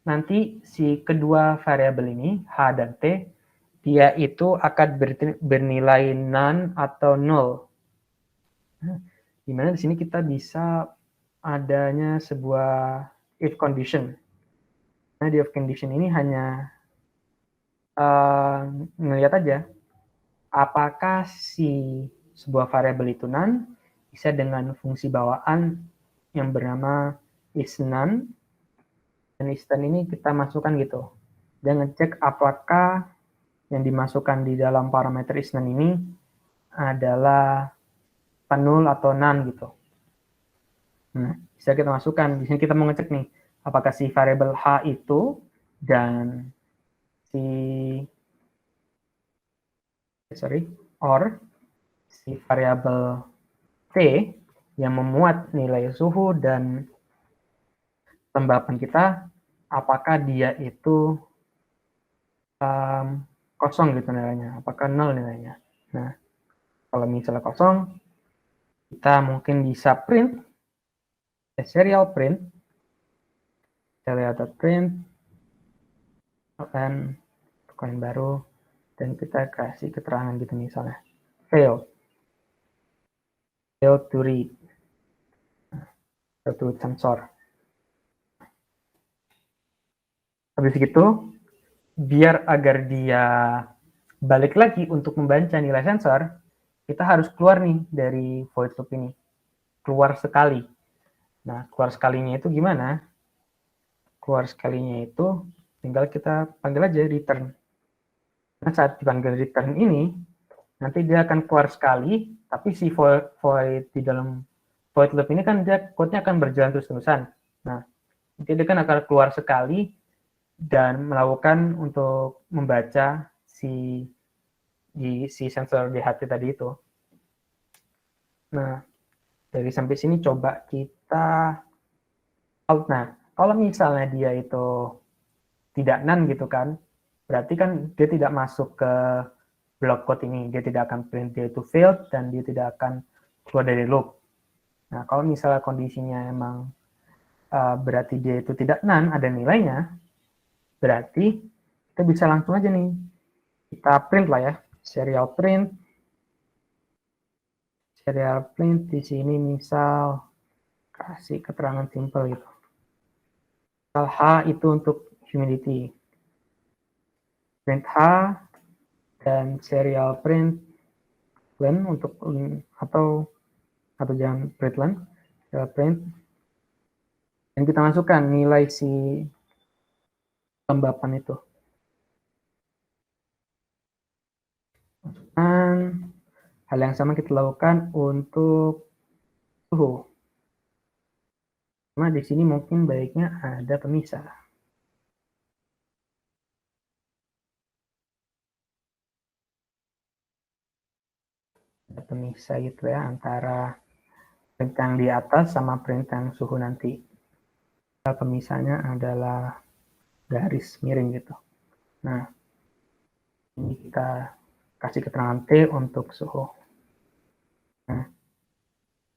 nanti si kedua variabel ini H dan T, dia itu akan bernilai none atau null. Nah, dimana di sini kita bisa adanya sebuah if condition. Nah, di if condition ini hanya ngelihat aja apakah si sebuah variabel itu none bisa dengan fungsi bawaan yang bernama isNone, dan isNone ini kita masukkan gitu. Dan ngecek apakah yang dimasukkan di dalam parameter isNone ini adalah null atau none gitu. Nah, bisa kita masukkan. Di sini kita mau ngecek nih, apakah si variabel H itu dan si variabel T yang memuat nilai suhu dan kelembapan kita, apakah dia itu kosong gitu nilainya, apakah nol nilainya. Nah, kalau misalnya kosong, kita mungkin bisa print serial print dan koin baru, dan kita kasih keterangan gitu misalnya fail to read sensor. Habis itu, biar agar dia balik lagi untuk membaca nilai sensor, kita harus keluar nih dari void loop ini, keluar sekali. Nah, keluar sekalinya itu gimana? Keluar sekalinya itu tinggal kita panggil aja return. Nah, saat dipanggil return ini, nanti dia akan keluar sekali, tapi si void di dalam void loop ini kan dia code-nya akan berjalan terus-terusan. Nah, nanti dia kan akan keluar sekali dan melakukan untuk membaca si sensor DHT tadi itu. Nah, dari sampai sini coba kita out. Nah, kalau misalnya dia itu tidak none gitu kan, berarti kan dia tidak masuk ke block code ini, dia tidak akan print dia itu failed, dan dia tidak akan keluar dari loop. Nah, kalau misalnya kondisinya emang berarti dia itu tidak none, ada nilainya, berarti kita bisa langsung aja nih kita print lah ya, serial print. Serial print di sini misal kasih keterangan simple gitu. Misal H itu untuk humidity. Print H dan serial print len untuk atau jangan print len, serial print. Dan kita masukkan nilai si kelembapan itu. Dan hal yang sama kita lakukan untuk suhu. Cuma di sini mungkin baiknya ada pemisah. Ada pemisah gitu ya antara print yang di atas sama print yang suhu nanti. Pemisahnya adalah garis miring gitu. Nah, ini kita kasih keterangan T untuk suhu. Nah,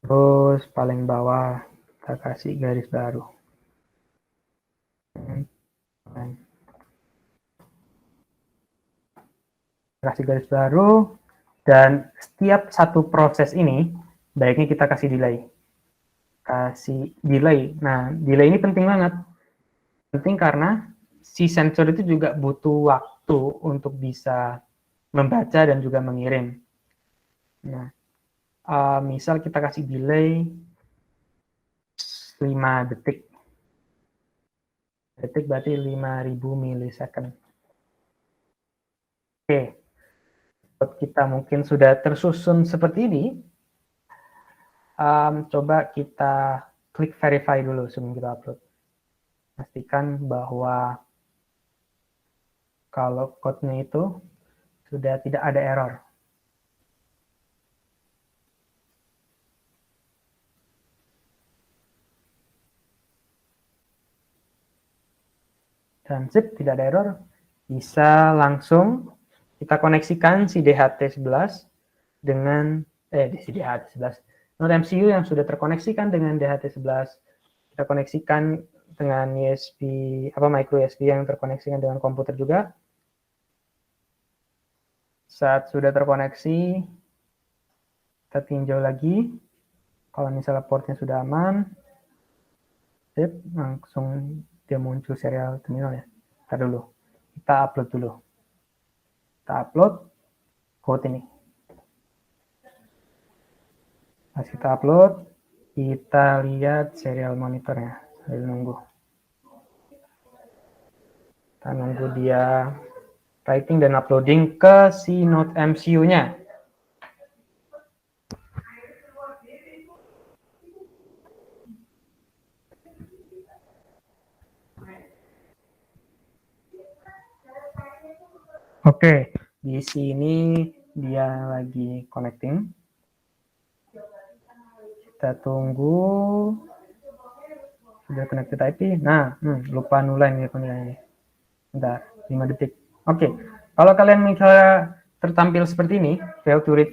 terus paling bawah kita kasih garis baru. Kasih garis baru, dan setiap satu proses ini baiknya kita kasih delay. Kasih delay. Nah, delay ini penting banget. Penting karena si sensor itu juga butuh waktu untuk bisa membaca dan juga mengirim. Nah, misal kita kasih delay 5 detik. Detik berarti 5000 milisecond. Oke. Kita mungkin sudah tersusun seperti ini. Coba kita klik verify dulu sebelum kita upload. Pastikan bahwa kalau code-nya itu sudah tidak ada error. Dan zip, tidak ada error. Bisa langsung kita koneksikan si DHT11 dengan si DHT11. Node MCU yang sudah terkoneksikan dengan DHT11 kita koneksikan dengan USB micro USB yang terkoneksikan dengan komputer juga. Saat sudah terkoneksi, kita tinjau lagi. Kalau misalnya portnya sudah aman, sip, langsung dia muncul serial terminal ya. Ntar dulu, kita upload dulu. Kita upload code ini. Pas kita upload, kita lihat serial monitornya. Sambil nunggu. Kita nunggu dia writing dan uploading ke si Node MCU-nya. Oke, di sini dia lagi connecting. Kita tunggu. Sudah connected IP. Nah, lupa nulain ya nilainya. Bentar, 5 detik. Oke, kalau kalian misalnya tertampil seperti ini, fail to read,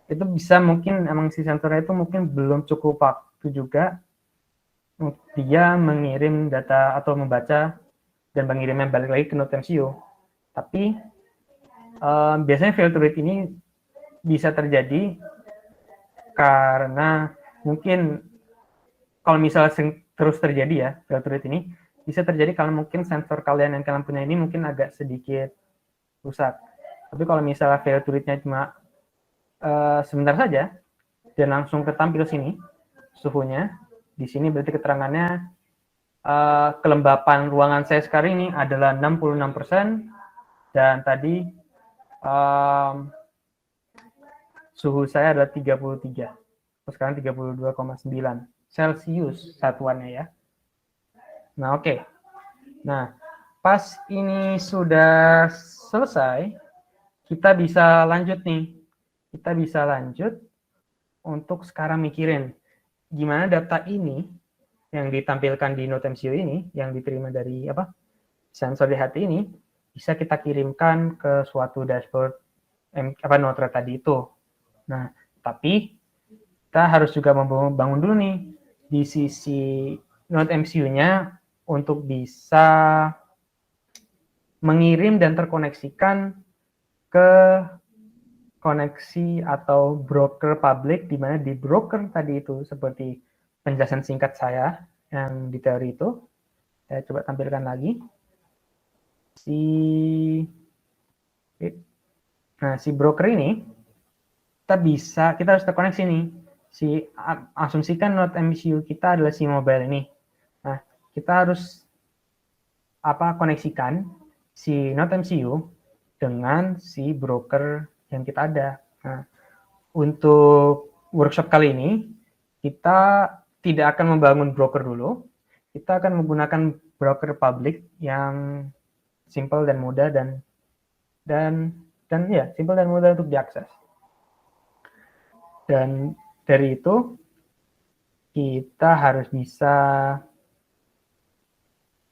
itu bisa mungkin emang si sensornya itu mungkin belum cukup waktu juga dia mengirim data atau membaca dan mengirimnya balik lagi ke Node MCU. Tapi biasanya fail to read ini bisa terjadi karena mungkin kalau misalnya terus terjadi ya fail to read ini bisa terjadi kalau mungkin sensor kalian yang kalian punya ini mungkin agak sedikit rusak. Tapi kalau misalnya fail to read-nya cuma sebentar saja dan langsung ketampil sini suhunya, di sini berarti keterangannya kelembapan ruangan saya sekarang ini adalah 66% dan tadi suhu saya adalah 33. Sekarang 32,9 Celsius satuannya ya. Nah, oke. Nah, pas ini sudah selesai, kita bisa lanjut nih. Kita bisa lanjut untuk sekarang mikirin gimana data ini yang ditampilkan di Node MCU ini, yang diterima dari sensor DHT ini, bisa kita kirimkan ke suatu dashboard Node tadi itu. Nah, tapi kita harus juga membangun dulu nih di sisi Node MCU-nya untuk bisa mengirim dan terkoneksikan ke koneksi atau broker publik, di mana di broker tadi itu seperti penjelasan singkat saya yang di teori itu, saya coba tampilkan lagi. Si broker ini kita harus terkoneksi nih. Asumsikan node MCU kita adalah si mobile ini. Nah, kita harus koneksikan si node MCU dengan si broker yang kita ada. Nah, untuk workshop kali ini kita tidak akan membangun broker dulu. Kita akan menggunakan broker public yang simple dan mudah simple dan mudah untuk diakses. Dan dari itu kita harus bisa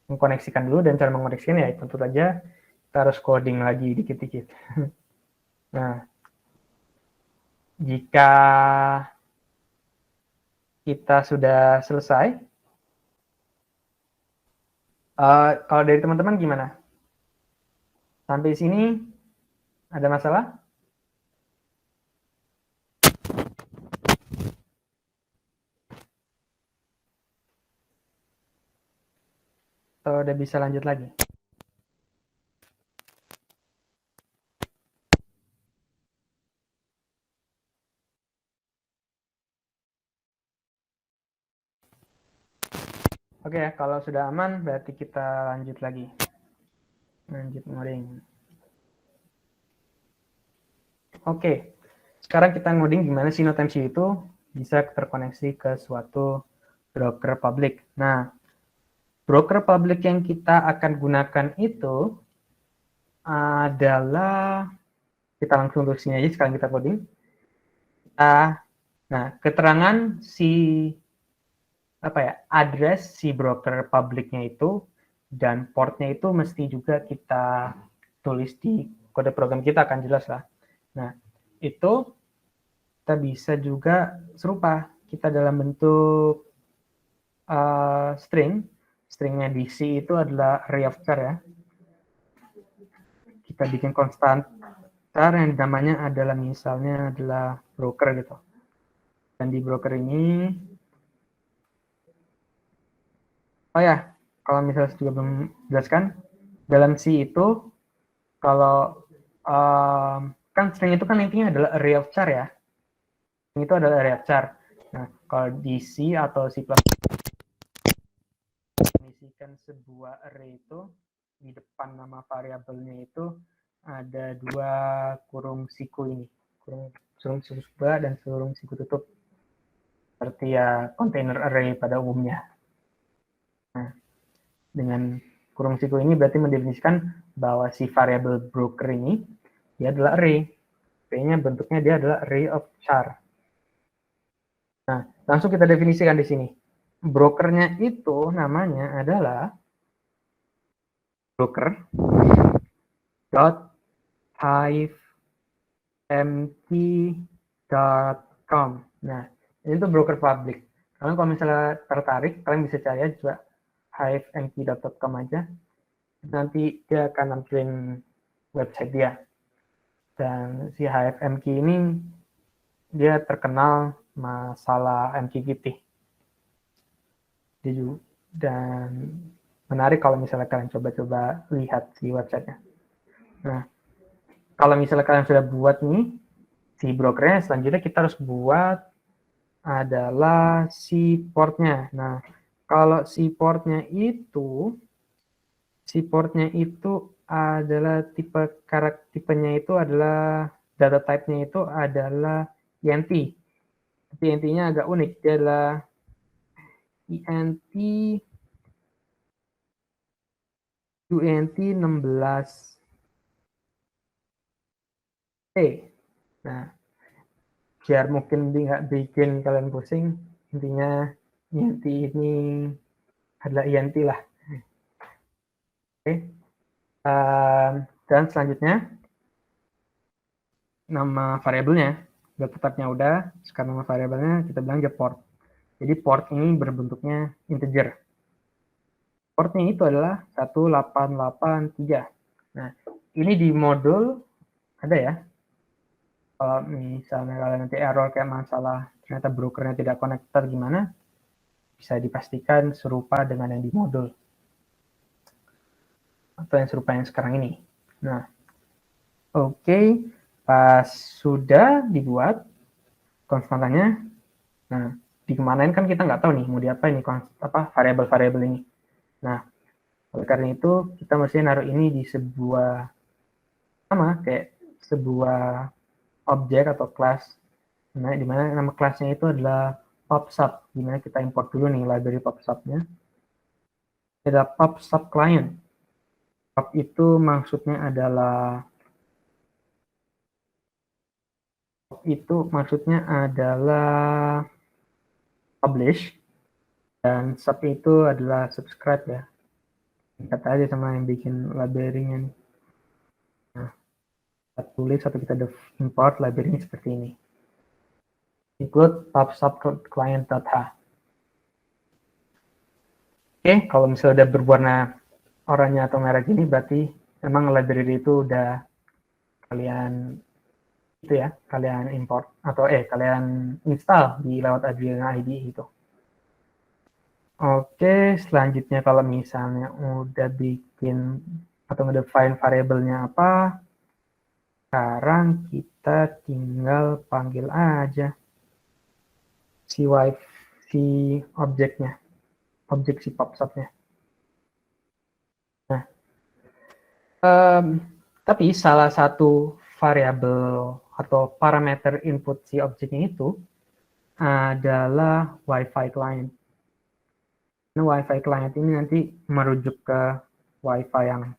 mengkoneksikan dulu, dan cara mengoneksikan ya tentu saja kita harus coding lagi dikit-dikit. Nah, jika kita sudah selesai, kalau dari teman-teman gimana? Sampai sini ada masalah? Atau udah bisa lanjut lagi? Oke, kalau sudah aman berarti kita lanjut lagi. Lanjut ngoding. Oke, sekarang kita ngoding gimana sih node MCU itu bisa terkoneksi ke suatu broker public. Nah, broker public yang kita akan gunakan itu adalah, kita langsung ke sini aja sekarang kita coding. Nah, keterangan address si broker publiknya itu dan portnya itu mesti juga kita tulis di kode program kita, akan jelas lah. Nah, itu kita bisa juga serupa, kita dalam bentuk stringnya di C itu adalah array of char ya. Kita bikin konstan char yang namanya adalah misalnya adalah broker gitu. Dan di broker ini, kalau misalnya juga belum jelaskan, dalam C itu kalau kan string itu kan intinya adalah array of char ya. Itu adalah array of char. Nah, kalau di C atau C++ mengisikan sebuah array itu, di depan nama variabelnya itu ada dua kurung siku ini, kurung siku buka dan kurung siku tutup, seperti ya container array pada umumnya. Nah, dengan kurung siku ini berarti mendefinisikan bahwa si variabel broker ini dia adalah array. Array-nya bentuknya dia adalah array of char. Nah, langsung kita definisikan di sini. Brokernya itu namanya adalah broker dot hivemp.com. Nah, ini tuh broker public. Kalian kalau misalnya tertarik, kalian bisa cari aja coba hivemp.com aja. Nanti dia akan nampilin website dia. Dan si hivemp ini dia terkenal masalah MQTT. Dan menarik kalau misalnya kalian coba-coba lihat si websitenya. Nah, kalau misalnya kalian sudah buat nih si brokernya, selanjutnya kita harus buat adalah si portnya. Nah, kalau si portnya itu adalah tipenya itu adalah data type-nya itu adalah INT. Tapi intinya agak unik, dia adalah INT UNT 16T. Nah, biar mungkin nggak bikin kalian pusing, intinya INT ini adalah INT lah. Oke. Dan selanjutnya nama variabelnya, udah tetapnya udah, sekarang nama variabelnya kita bilang port. Jadi port ini berbentuknya integer. Portnya itu adalah 1883. Nah, ini di modul ada ya. Kalau misalnya kalian nanti error kayak masalah ternyata brokernya tidak connected gimana, bisa dipastikan serupa dengan yang di modul atau yang serupa yang sekarang ini. Nah, oke, pas sudah dibuat konstantannya, nah dikemanain kan kita nggak tahu nih mau diapain nih variabel-variabel ini. Nah, oleh karena itu kita mesti naruh ini di sebuah sama kayak sebuah objek atau kelas, nah di mana nama kelasnya itu adalah PubSub. Dimana kita import dulu nih library PubSub-nya. Ada PubSub client. Pub itu maksudnya adalah publish, dan sub itu adalah subscribe ya. Kata aja sama yang bikin library-nya nih. Nah, kita tulis atau kita import library seperti ini. Include PubSub client.h. Oke, kalau misalnya udah berwarna oranye atau merah gini, berarti memang library itu udah kalian kalian import atau kalian install di lewat Adriana IDE itu. Oke, selanjutnya kalau misalnya udah bikin atau ngedefine variabelnya apa, sekarang kita tinggal panggil aja si objeknya, objek si PubSub-nya. Nah, tapi salah satu variabel atau parameter input si objeknya itu adalah Wi-Fi client. Nah, Wi-Fi client ini nanti merujuk ke Wi-Fi yang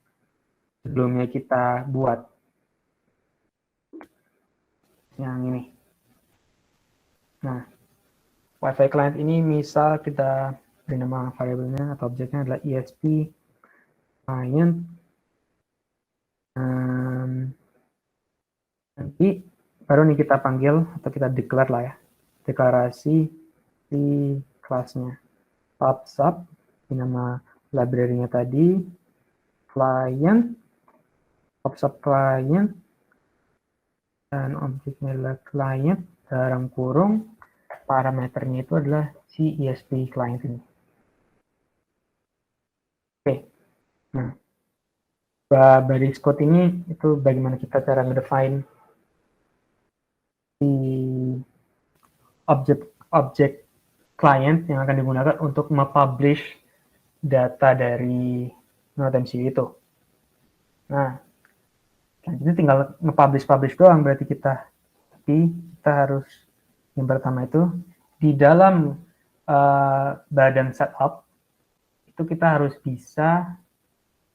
sebelumnya kita buat. Yang ini. Nah, Wi-Fi client ini misal kita beri nama variabelnya atau objeknya adalah ESP client. Nanti baru nih kita panggil atau kita declare lah ya, deklarasi di kelasnya. PubSub, nama library-nya tadi, client, PubSub client, dan objeknya adalah client, dalam kurung, parameternya itu adalah si ESP client ini. Oke, nah, baris code ini itu bagaimana kita cara ngedefine si objek client yang akan digunakan untuk mempublish data dari NodeMCU itu. Nah, selanjutnya tinggal nge-publish doang berarti kita. Tapi kita harus yang pertama itu di dalam badan setup itu kita harus bisa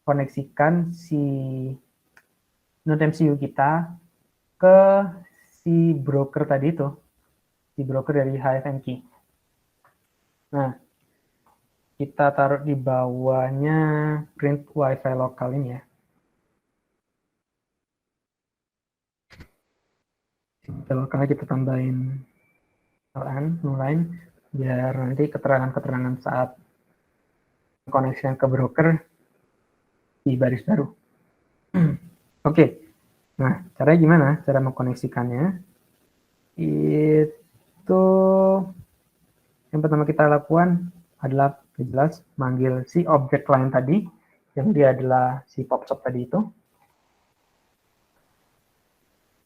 koneksikan si NodeMCU kita ke si broker tadi itu, si broker dari HFM key. Nah, kita taruh di bawahnya print Wi-Fi lokal ini ya. Lokalnya kita tambahin nuline biar nanti keterangan-keterangan saat koneksikan ke broker di baris baru. Oke. Nah, caranya gimana? Cara mengkoneksikannya itu yang pertama kita lakukan adalah jelas manggil si objek client tadi yang dia adalah si PubSub tadi itu.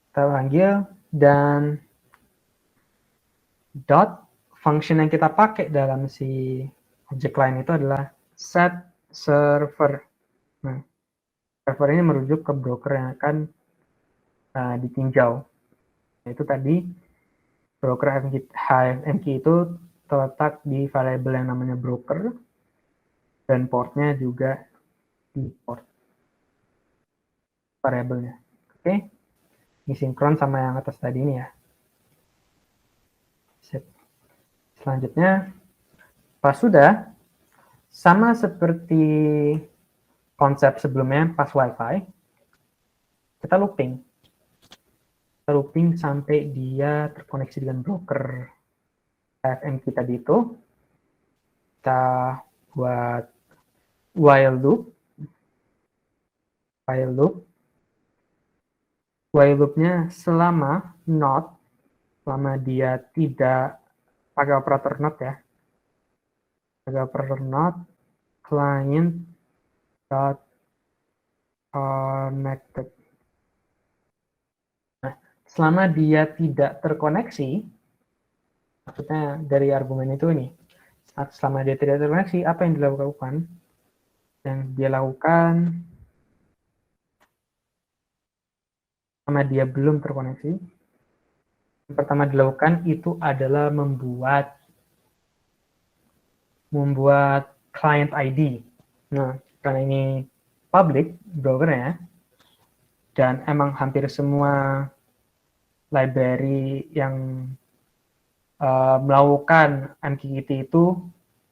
Kita panggil dan dot function yang kita pakai dalam si objek client itu adalah set server. Nah, server ini merujuk ke broker yang akan ditinjau. Itu tadi broker HFMQ itu terletak di variabel yang namanya broker dan portnya juga di port variabelnya. Oke, ini sinkron sama yang atas tadi ini ya. Selanjutnya, pas sudah sama seperti konsep sebelumnya pas WiFi, kita looping. Kita looping sampai dia terkoneksi dengan broker HFM kita tadi itu. Kita buat while loop. while loop. While loopnya selama dia tidak pakai operator not ya, pakai operator not, client dot connected. Nah, selama dia tidak terkoneksi, maksudnya dari argumen itu nih, selama dia tidak terkoneksi, apa yang dilakukan? Yang dia lakukan selama dia belum terkoneksi, yang pertama dilakukan itu adalah membuat client ID. Nah, karena ini public brokernya, dan emang hampir semua library yang melakukan MQTT itu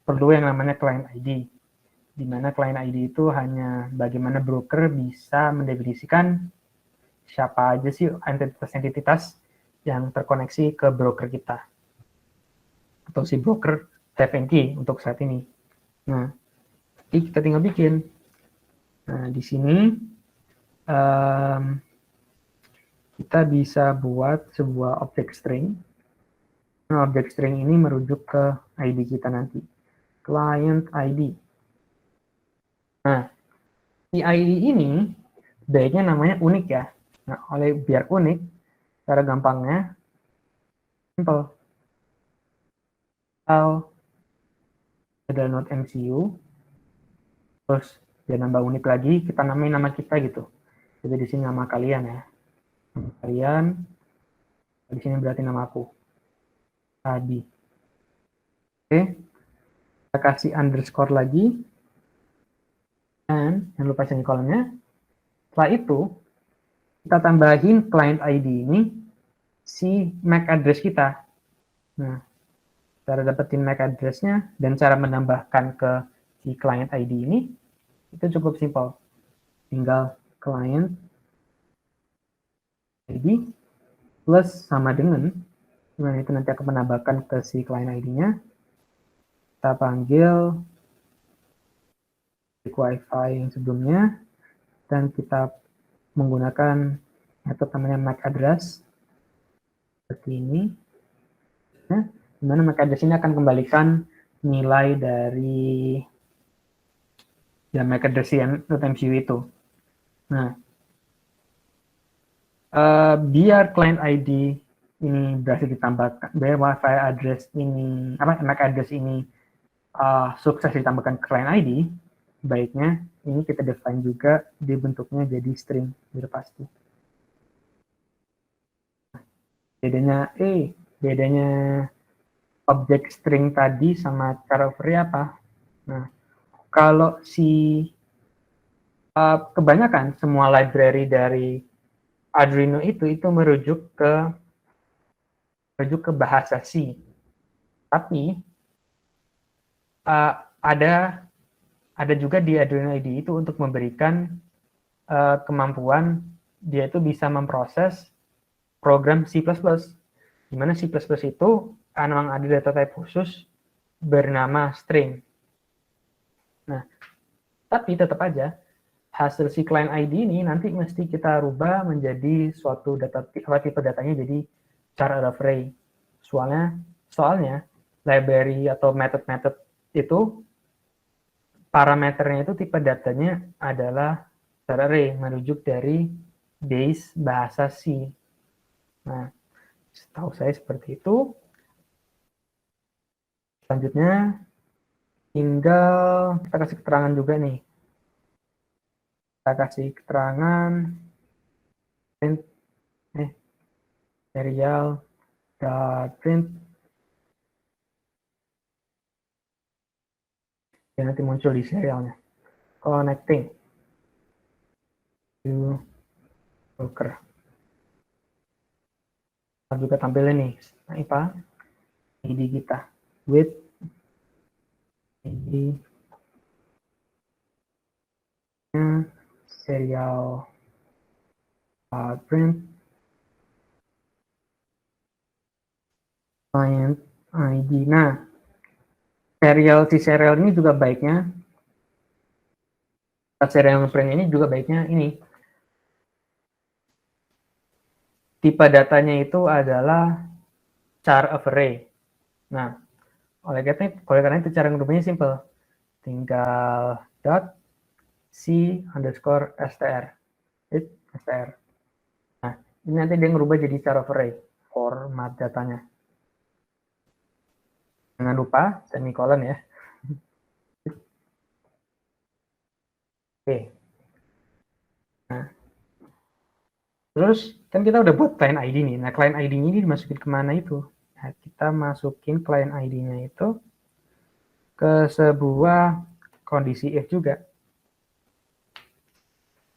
perlu yang namanya client ID, di mana client ID itu hanya bagaimana broker bisa mendefinisikan siapa aja sih entitas-entitas yang terkoneksi ke broker kita, atau si broker have key untuk saat ini. Nah, jadi kita tinggal bikin. Nah, di sini kita bisa buat sebuah object string. Nah, object string ini merujuk ke ID kita nanti, client ID. Nah, si ID ini baiknya namanya unik ya. Nah, biar unik, cara gampangnya simple. Kalau ada node MCU, terus dia nambah unik lagi, kita namain nama kita gitu. Jadi di sini nama kalian ya. Nama kalian, di sini berarti nama aku. Adi. Oke, kita kasih underscore lagi. Dan jangan lupa semikolonnya. Setelah itu, kita tambahin client ID ini si MAC address kita. Nah, cara dapetin MAC address-nya dan cara menambahkan ke si client ID ini itu cukup simpel. Tinggal client ID plus sama dengan itu nanti akan menambahkan ke si client ID-nya. Kita panggil Wi-Fi yang sebelumnya dan kita menggunakan metode namanya MAC address seperti ini. Nah, dimana MAC address ini akan kembalikan nilai dari ya MAC address yang .mcu itu. Nah, biar client ID ini berhasil ditambahkan, biar Wi-Fi address ini, MAC address ini sukses ditambahkan ke client ID, baiknya ini kita define juga di bentuknya jadi string, biar pasti. Bedanya object string tadi sama char array apa? Nah, kalau kebanyakan semua library dari Arduino itu merujuk ke bahasa C. Tapi ada juga di Arduino IDE itu untuk memberikan kemampuan dia itu bisa memproses program C++. Di mana C++ itu memang ada data type khusus bernama string. Nah, tapi tetap aja hasil si client ID ini nanti mesti kita rubah menjadi suatu tipe datanya jadi char array. Soalnya library atau method itu parameternya itu tipe datanya adalah char array merujuk dari base bahasa C. Nah, setahu saya seperti itu. Selanjutnya tinggal kita kasih keterangan juga nih. Kita kasih keterangan serial.print dan nanti muncul di serialnya connecting to broker. Kita juga tampilin nih IPA ID kita with ID serial print client ID. Nah, serial ini juga baiknya serial print ini juga baiknya ini. Tipe datanya itu adalah char of array. Nah, oleh karena itu cara ngerubahnya simple. Tinggal dot c underscore str. str. Nah, ini nanti dia ngerubah jadi char of array. Format datanya. Jangan lupa semicolon ya. Oke. Nah, terus kan kita udah buat client ID nih. Nah, client ID ini dimasukin kemana itu? Nah, kita masukin client ID-nya itu ke sebuah kondisi if juga.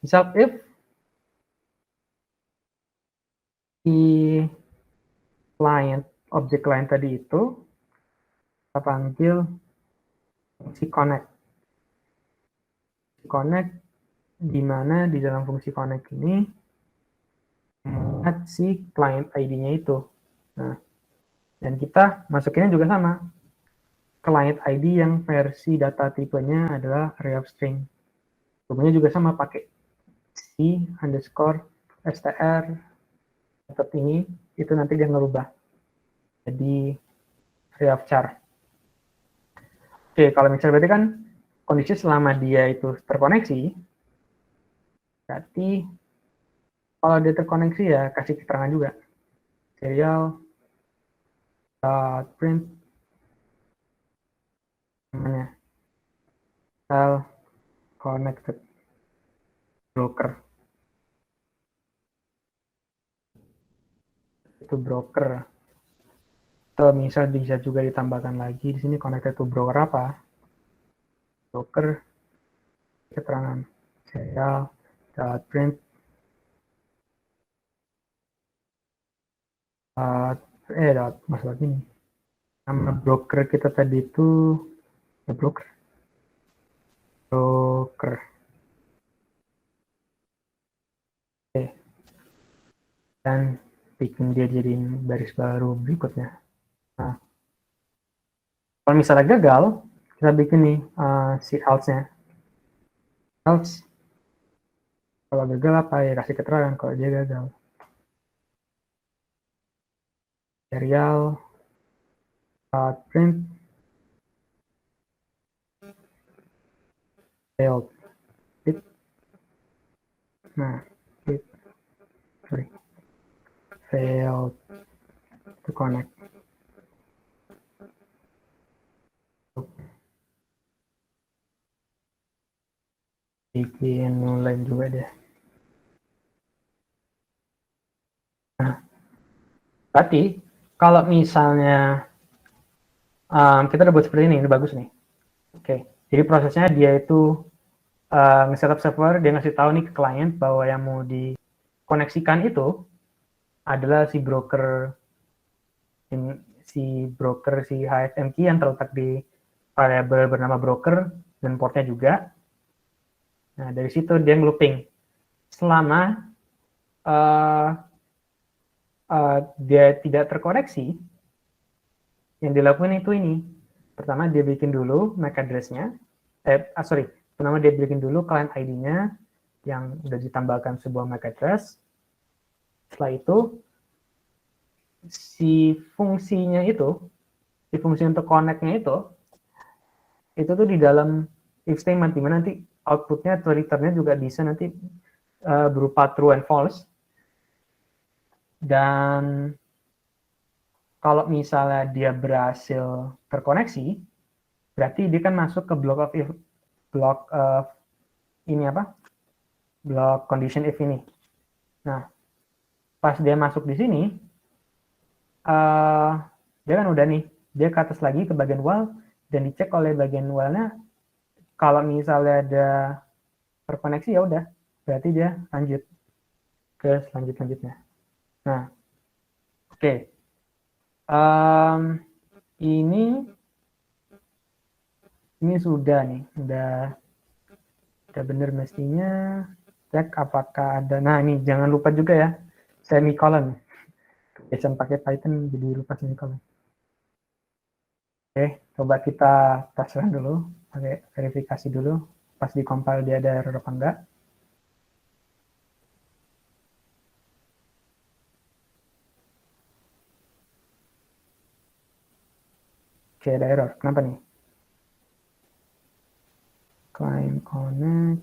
Misal if di client, objek client tadi itu kita panggil fungsi connect. Connect di mana di dalam fungsi connect ini melihat si client ID-nya itu. Nah, dan kita masukinnya juga sama. Client ID yang versi data tipenya adalah array of string. Rubahnya juga sama pakai c underscore str tetap ini, itu nanti dia ngerubah jadi array of char. Oke, kalau misalnya berarti kan kondisi selama dia itu terkoneksi, berarti kalau dia terkoneksi ya kasih keterangan juga. Serial print namanya file connected broker. Itu broker. Atau misal bisa juga ditambahkan lagi di sini connected to broker apa? Broker keterangan serial print masalah gini. Nama broker kita tadi itu broker. Oke. Dan bikin dia jadi baris baru berikutnya. Nah, kalau misalnya gagal, kita bikin nih si else-nya. Else, kalau gagal apa ya kasih keterangan kalau dia gagal. Serial print failed. Nah, failed to connect. Bikin lain juga deh. Nah, berarti kalau misalnya kita udah buat seperti ini bagus nih. Oke, jadi prosesnya dia itu nge-setup server, dia ngasih tahu nih ke klien bahwa yang mau dikoneksikan itu adalah si broker si HFM key yang terletak di variabel bernama broker dan portnya juga. Nah, dari situ dia nge-looping selama dia tidak terkoneksi. Yang dilakukan itu ini. Pertama dia bikin dulu MAC address-nya. Pertama dia bikin dulu client ID-nya yang udah ditambahkan sebuah MAC address. Setelah itu si fungsinya itu, si fungsi untuk connect-nya itu tuh di dalam if statement, dimana nanti output-nya atau return-nya juga bisa nanti berupa true and false. Dan kalau misalnya dia berhasil terkoneksi, berarti dia kan masuk ke block condition if ini. Nah, pas dia masuk di sini, dia kan udah nih, dia ke atas lagi ke bagian while, dan dicek oleh bagian while-nya, kalau misalnya ada terkoneksi ya udah, berarti dia lanjut ke selanjutnya. Nah, oke. Ini sudah nih, udah benar mestinya. Cek apakah ada. Nah, ini jangan lupa juga ya semicolon. Biasanya pakai Python jadi lupa semicolon. Oke, coba kita tes run dulu, pakai verifikasi dulu. pas di compile dia ada error apa enggak. Oke, ada error. Kenapa nih? Client connect.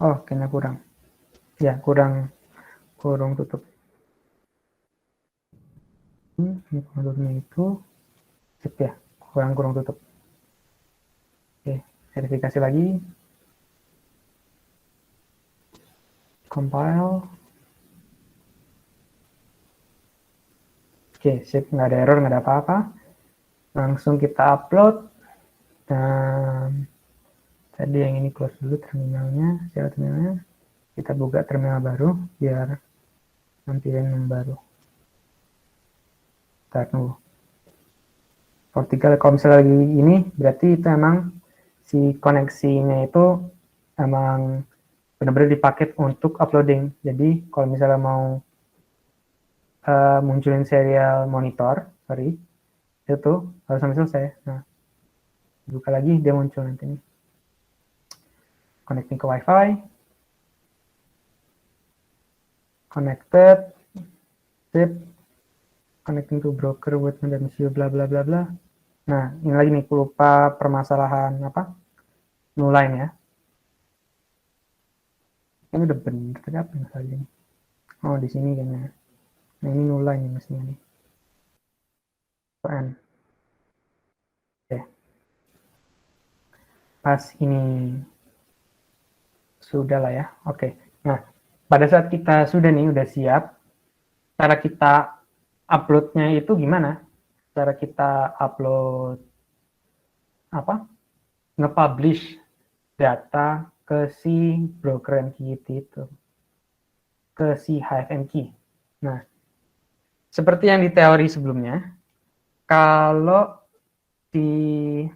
Oh, kayaknya kurang. Ya, kurang tutup. Ini tutupnya itu sip ya, kurang tutup. Oke, verifikasi lagi. Compile. Oke, sip, nggak ada error, nggak ada apa-apa. Langsung kita upload. Dan tadi yang ini close dulu terminalnya, share terminalnya. Kita buka terminal baru biar nampilin yang baru. Kita tunggu. Vertikal kalau misalnya lagi ini berarti itu emang si koneksinya itu emang benar-benar dipakai untuk uploading. Jadi kalau misalnya mau munculin serial monitor, itu harus sampai selesai. Nah, buka lagi dia muncul nanti nih. Connecting ke WiFi, connected, zip, connecting to broker with MCU, bla bla bla bla. Nah, ini lagi nih, lupa permasalahan apa? Null line ya. Ini udah bener tadi apa masalahnya ini? Oh, di sini kayaknya. Nah, ini null line nih mestinya nih. N. Oke. Pas ini sudah lah ya. Oke. Nah, pada saat kita sudah nih, udah siap, cara kita uploadnya itu gimana? Cara kita upload apa? Nge-publish data ke si broker MQ itu, ke si HFMQ. Nah, seperti yang di teori sebelumnya, kalau si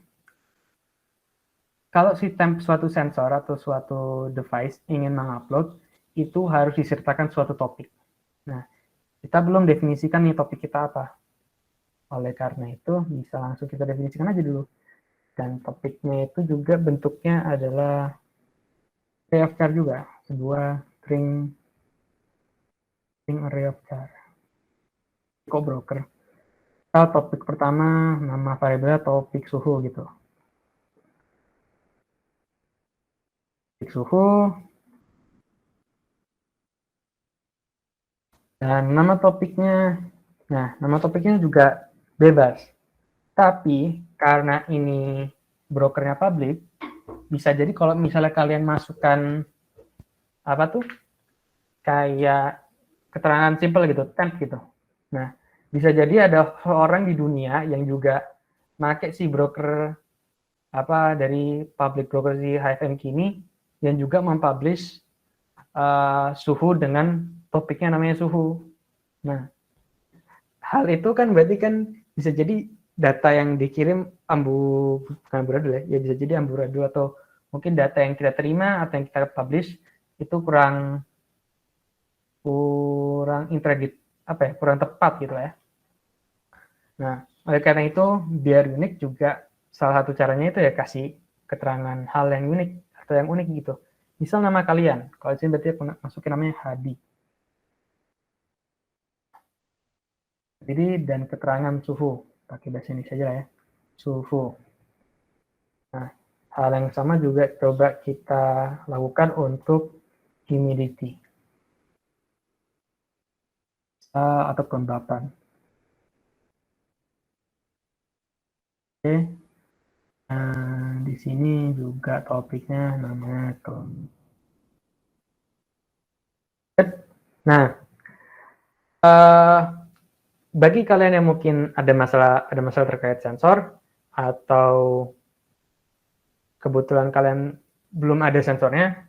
suatu sensor atau suatu device ingin mengupload, itu harus disertakan suatu topik. Nah, kita belum definisikan nih topik kita apa. Oleh karena itu, bisa langsung kita definisikan aja dulu. Dan topiknya itu juga bentuknya adalah array of char juga, sebuah string array of char. Kok broker? Kalau topik pertama, nama variabelnya topik suhu gitu. Topik suhu. Dan nama topiknya, nah nama topiknya juga bebas. Tapi karena ini brokernya public, bisa jadi kalau misalnya kalian masukkan apa tuh kayak keterangan simple gitu, temp gitu. Nah, bisa jadi ada orang di dunia yang juga pakai si broker apa dari public broker si HFM kini yang juga mempublish suhu dengan topiknya namanya suhu. Nah, hal itu kan berarti kan bisa jadi data yang dikirim bukan amburadul ya bisa jadi amburadul atau mungkin data yang kita terima atau yang kita publish itu kurang interdit apa ya kurang tepat gitu ya. Nah, oleh karena itu biar unik juga salah satu caranya itu ya kasih keterangan hal yang unik atau yang unik gitu. Misal nama kalian, kalau di sini berarti masukin namanya Hadi. Jadi dan keterangan suhu, pakai bahasa Indonesia aja ya, suhu. Nah, hal yang sama juga coba kita lakukan untuk humidity atau kelembapan. Oke, nah di sini juga topiknya namanya kelembapan. Nah, bagi kalian yang mungkin ada masalah terkait sensor atau kebetulan kalian belum ada sensornya,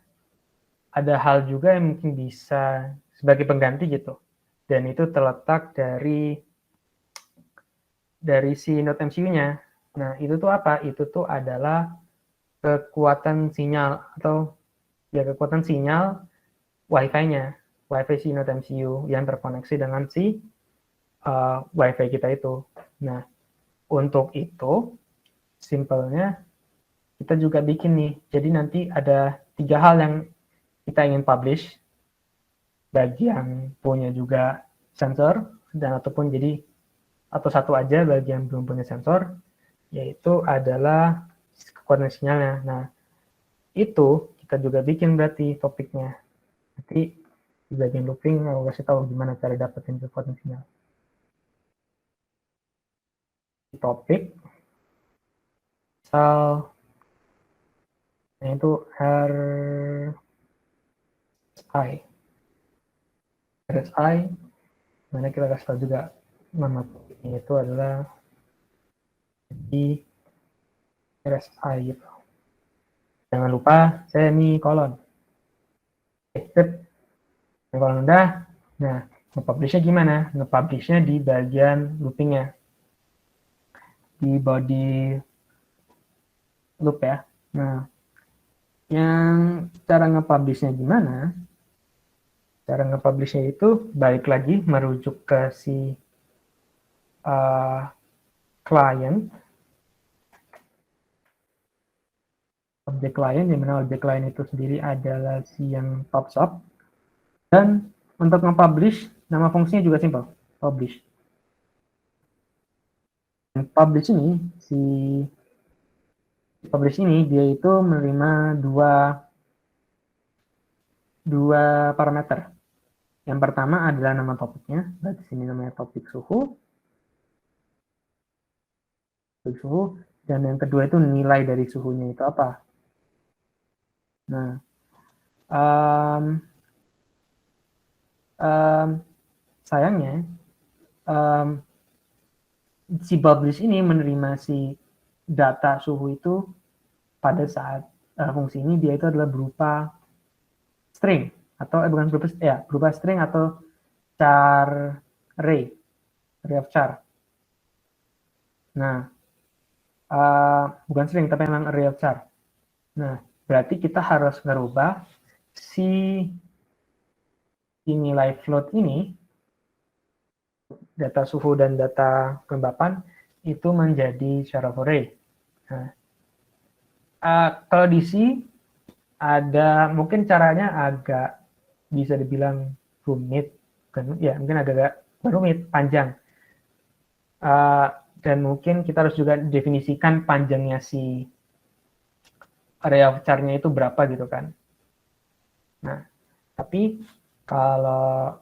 ada hal juga yang mungkin bisa sebagai pengganti gitu. Dan itu terletak dari si Node MCU-nya. Nah, itu tuh apa? Itu tuh adalah kekuatan sinyal atau ya kekuatan sinyal Wi-Fi-nya. Wi-Fi si Node MCU yang terkoneksi dengan si Wi-Fi kita itu. Nah, untuk itu simpelnya kita juga bikin nih. Jadi nanti ada 3 hal yang kita ingin publish, bagi yang punya juga sensor, dan ataupun jadi atau satu aja bagi yang belum punya sensor, yaitu adalah kekuatan sinyalnya. Nah, itu kita juga bikin berarti topiknya. Nanti di bagian looping aku kasih tahu gimana cara dapetin kekuatan sinyal. Di topik misal itu RSI, mana kita kasih tahu juga nama topiknya itu adalah di RSI gitu. Jangan lupa semikolon. Kalau udah, nah nge-publishnya gimana? Nge-publishnya di bagian loopingnya, di body loop ya. Nah, yang cara nge-publishnya gimana? Cara nge-publishnya itu balik lagi merujuk ke si client, objek client, yang mana objek client itu sendiri adalah si yang pops up. Dan untuk nge-publish, nama fungsinya juga simpel, publish. Dan publish ini dia itu menerima dua parameter. Yang pertama adalah nama topiknya, berarti sini namanya topik suhu, dan yang kedua itu nilai dari suhunya itu apa. Nah, sayangnya si publish ini menerima si data suhu itu pada saat fungsi ini dia itu adalah berupa string atau bukan berupa string atau char array of char. Nah, bukan string tapi memang array of char. Nah, berarti kita harus merubah si nilai float ini, data suhu dan data kelembapan itu menjadi char of array. Nah, kalau di C ada mungkin caranya agak bisa dibilang rumit, ya mungkin agak rumit, panjang, dan mungkin kita harus juga definisikan panjangnya si array of char-nya itu berapa gitu kan. Nah, tapi kalau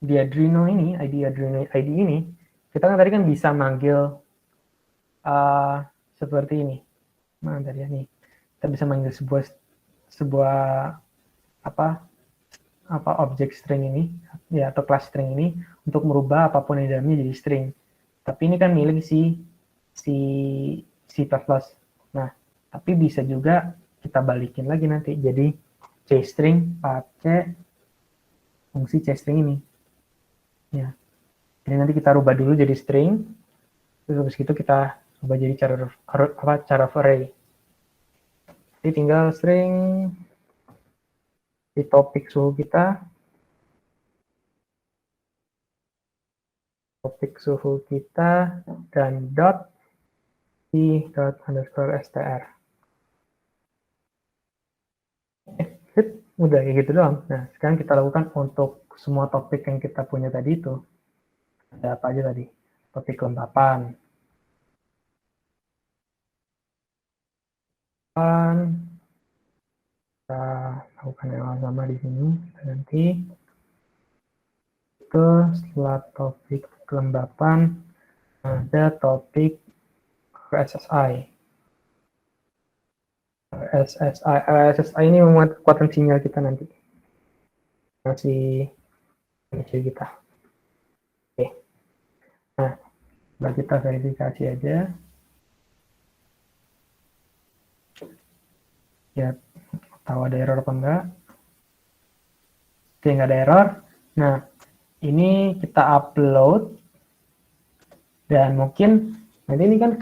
di Arduino ini, ID ini, kita kan tadi kan bisa manggil seperti ini. Mana tadi ya nih? Kita bisa manggil sebuah objek string ini, ya atau kelas string ini untuk merubah apapun yang dalamnya jadi string. Tapi ini kan milik si C++. Nah, tapi bisa juga kita balikin lagi nanti jadi C-string pakai fungsi C-string ini. Ya. Jadi nanti kita rubah dulu jadi string, terus habis itu kita rubah jadi char of array. Jadi tinggal string di topik suhu kita, dan dot c._str. Udah kayak gitu doang. Nah, sekarang kita lakukan untuk semua topik yang kita punya tadi itu. Ada apa aja tadi? Topik kelembapan. Kita lakukan yang sama di sini. Nanti itu setelah topik kelembapan ada topik RSSI. RSSI ini memuat kekuatan sinyal kita nanti. Masih kita. Oke. Nah, coba kita verifikasi aja. Ya, tahu ada error apa enggak. Oke, nggak ada error. Nah, ini kita upload. Dan mungkin, nanti ini kan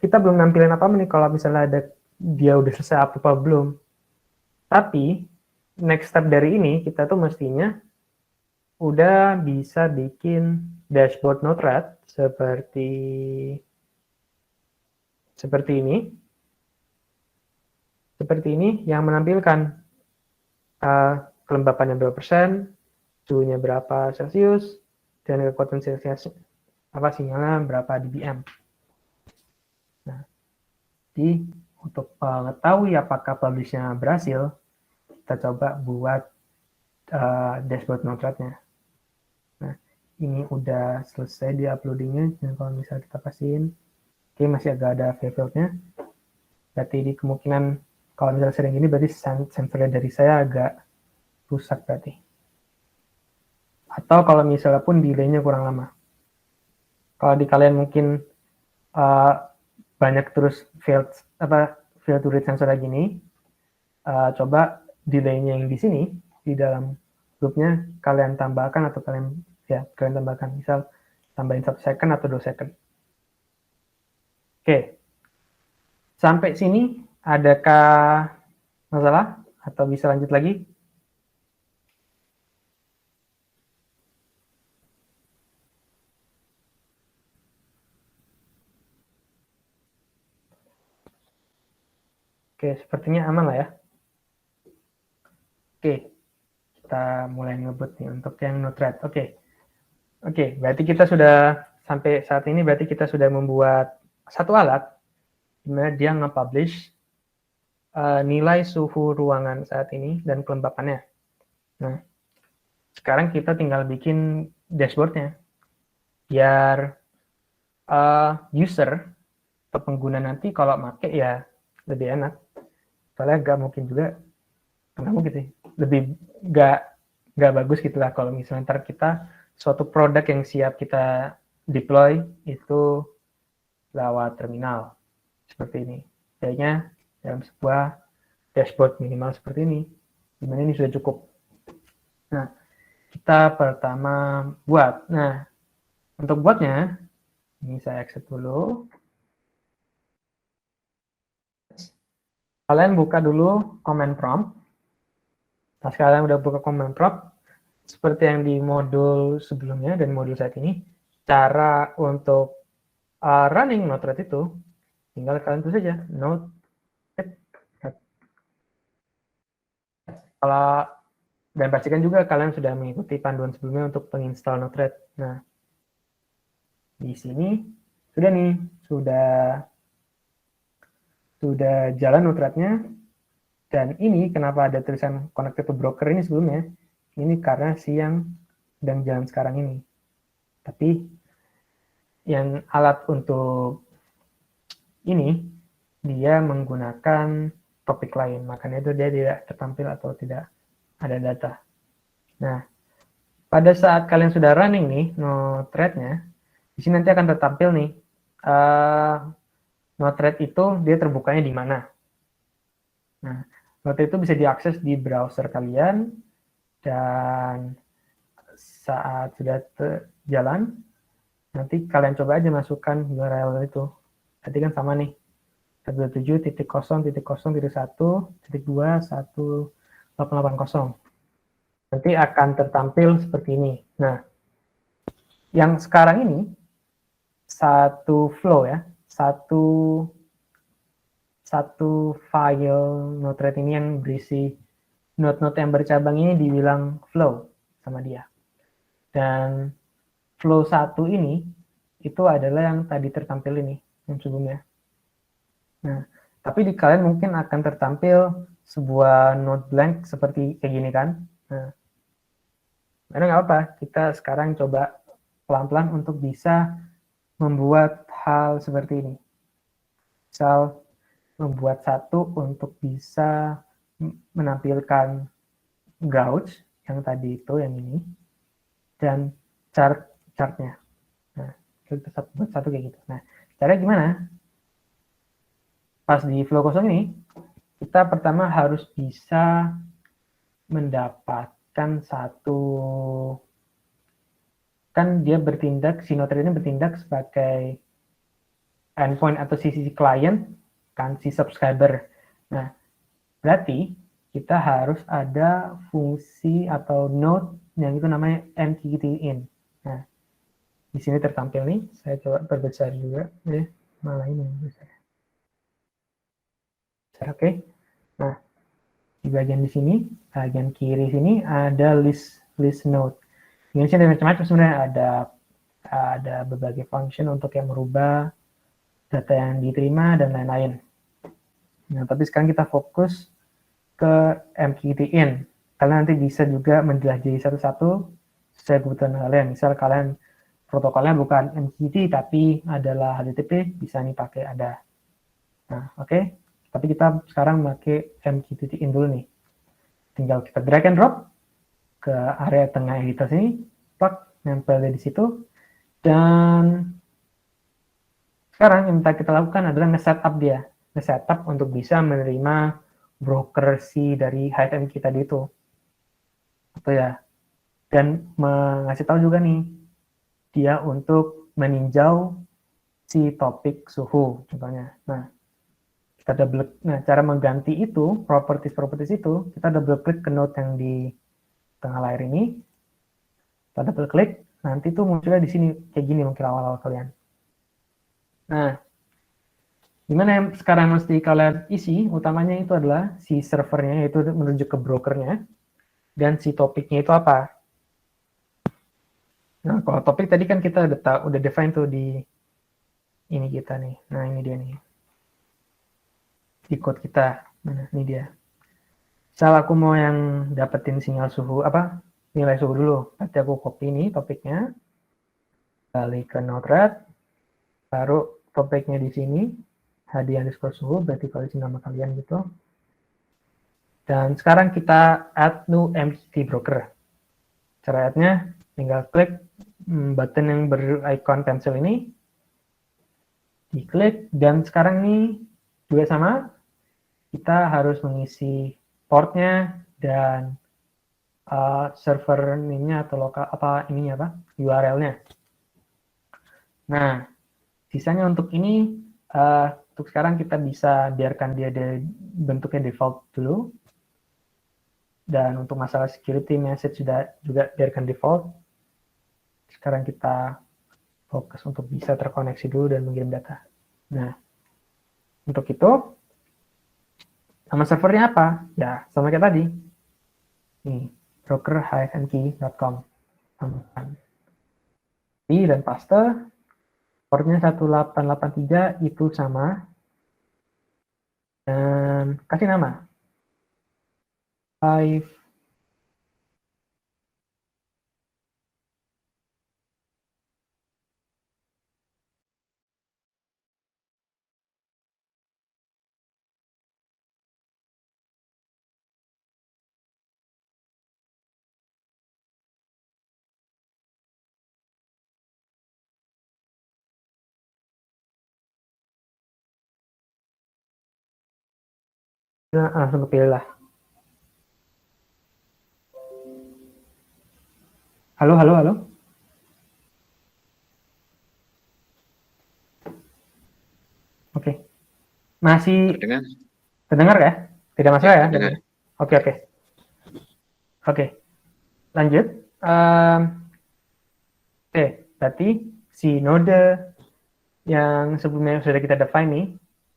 kita belum nampilin apa nih kalau misalnya ada dia udah selesai apa belum. Tapi, next step dari ini, kita tuh mestinya udah bisa bikin dashboard Node-RED seperti ini. seperti ini yang menampilkan kelembapannya berapa persen, suhunya berapa Celcius, dan kekuatan sinyalnya berapa dBm. Nah, jadi untuk mengetahui apakah publish-nya berhasil, kita coba buat dashboard Node-RED-nya. Nah, ini udah selesai di uploadingnya, dan kalau misalnya kita pastiin, oke, masih agak ada failnya, berarti di kemungkinan kalau misalnya sering ini berarti sensornya dari saya agak rusak berarti. Atau kalau misalnya pun delay-nya kurang lama. Kalau di kalian mungkin banyak terus failed to read sensor gini, coba delay-nya yang di sini di dalam grupnya kalian tambahkan atau kalian tambahkan, misal tambahin 1 second atau 2 second. Oke, sampai sini adakah masalah atau bisa lanjut lagi? Oke, sepertinya aman lah ya. Oke, kita mulai ngebut nih untuk yang Node-RED. Oke, berarti kita sudah sampai saat ini berarti kita sudah membuat satu alat di mana dia nge-publish nilai suhu ruangan saat ini dan kelembapannya. Nah, sekarang kita tinggal bikin dashboardnya biar user atau pengguna nanti kalau make ya lebih enak. Soalnya nggak mungkin juga, nggak mungkin sih, lebih nggak bagus gitu lah kalau misalnya ntar kita suatu produk yang siap kita deploy itu lewat terminal seperti ini. Kayaknya dalam sebuah dashboard minimal seperti ini, dimana ini sudah cukup. Nah, kita pertama buat. Nah, untuk buatnya, ini saya exit dulu. Kalian buka dulu command prompt. Nah, kalian udah buka command prompt, seperti yang di modul sebelumnya dan modul saat ini, cara untuk running Node-RED itu, tinggal kalian tulis saja Node-RED. Kalau dan pastikan juga kalian sudah mengikuti panduan sebelumnya untuk penginstall Node-RED. Nah, di sini sudah nih, sudah jalan Node-RED-nya. Dan ini kenapa ada tulisan connected to broker ini sebelumnya, ini karena yang sedang jalan sekarang ini. Tapi yang alat untuk ini, dia menggunakan topik lain, makanya itu dia tidak tertampil atau tidak ada data. Nah, pada saat kalian sudah running nih Node-RED-nya, di sini nanti akan tertampil nih, Node-RED itu dia terbukanya di mana. Nah, Node-RED itu bisa diakses di browser kalian, dan saat sudah jalan, nanti kalian coba aja masukkan URL itu. Tadi kan sama nih, 127.0.1.2.1.880. Nanti akan tertampil seperti ini. Nah, yang sekarang ini, satu flow ya, satu file Node-RED ini yang berisi node-node yang bercabang ini dibilang flow sama dia. Dan flow 1 ini itu adalah yang tadi tertampil ini, yang sebelumnya. Nah, tapi di kalian mungkin akan tertampil sebuah node blank seperti kayak gini kan. Nah, karena nggak apa, kita sekarang coba pelan-pelan untuk bisa membuat hal seperti ini. Misal, membuat satu untuk bisa menampilkan gauge yang tadi itu, yang ini, dan chartnya. Nah, kita buat satu kayak gitu. Nah, caranya gimana? Pas di flow kosong ini, kita pertama harus bisa mendapatkan satu, kan dia bertindak, si Node-RED ini bertindak sebagai endpoint atau sisi klien, kan si subscriber. Nah, berarti kita harus ada fungsi atau node yang itu namanya mqtin. Nah, di sini tertampil nih, saya coba perbesar juga, malah ini yang besar. Oke, di bagian di sini, bagian kiri sini ada list node. Ini sih ada macam-macam sebenarnya, ada berbagai function untuk yang merubah data yang diterima dan lain-lain. Nah, tapi sekarang kita fokus ke MQTT in. Kalian nanti bisa juga menjelajahi satu-satu sesuai kebutuhan kalian. Misal kalian protokolnya bukan MQTT tapi adalah HTTP, bisa nih pakai ada. Nah, oke. Tapi kita sekarang pakai MQTT in dulu nih. Tinggal kita drag and drop ke area tengah editor sini, plug, nempel di situ, dan sekarang yang kita lakukan adalah nge-setup dia, nge-setup untuk bisa menerima broker si dari HTML kita di itu, atau ya, dan mengasih tahu juga nih dia untuk meninjau si topik suhu, contohnya. Nah, kita cara mengganti itu, properties itu, kita double klik ke node yang di tengah layar ini, kita double klik, nanti tuh munculnya di sini kayak gini mungkin awal-awal kalian. Nah, gimana yang sekarang mesti kalian isi, utamanya itu adalah si servernya, yaitu menuju ke brokernya, dan si topiknya itu apa. Nah, kalau topik tadi kan kita udah define tuh di ini kita nih. Nah, ini dia nih. Di code kita. Nah, ini dia. Misal aku mau yang dapetin sinyal suhu, nilai suhu dulu. Nanti aku copy ini topiknya, balik ke Node-RED, taruh topiknya di sini, hd_suhu, berarti kalau isi nama kalian gitu. Dan sekarang kita add new MQTT broker. Cara add-nya tinggal klik button yang ber-icon pensil ini, diklik, dan sekarang ini juga sama, kita harus mengisi portnya dan server name-nya atau lokal URL-nya. Nah, sisanya untuk ini, untuk sekarang kita bisa biarkan dia bentuknya default dulu. Dan untuk masalah security message juga biarkan default. Sekarang kita fokus untuk bisa terkoneksi dulu dan mengirim data. Nah, untuk itu, nama servernya apa? Ya, sama kayak tadi. Nih, broker-key.com. Dan paste, portnya 1883 itu sama. Dan kasih nama. 5 langsung kepilih lah. Halo. Oke. Masih terdengar ya? Tidak masalah ya? Oke. Lanjut. Berarti si node yang sebelumnya sudah kita define nih,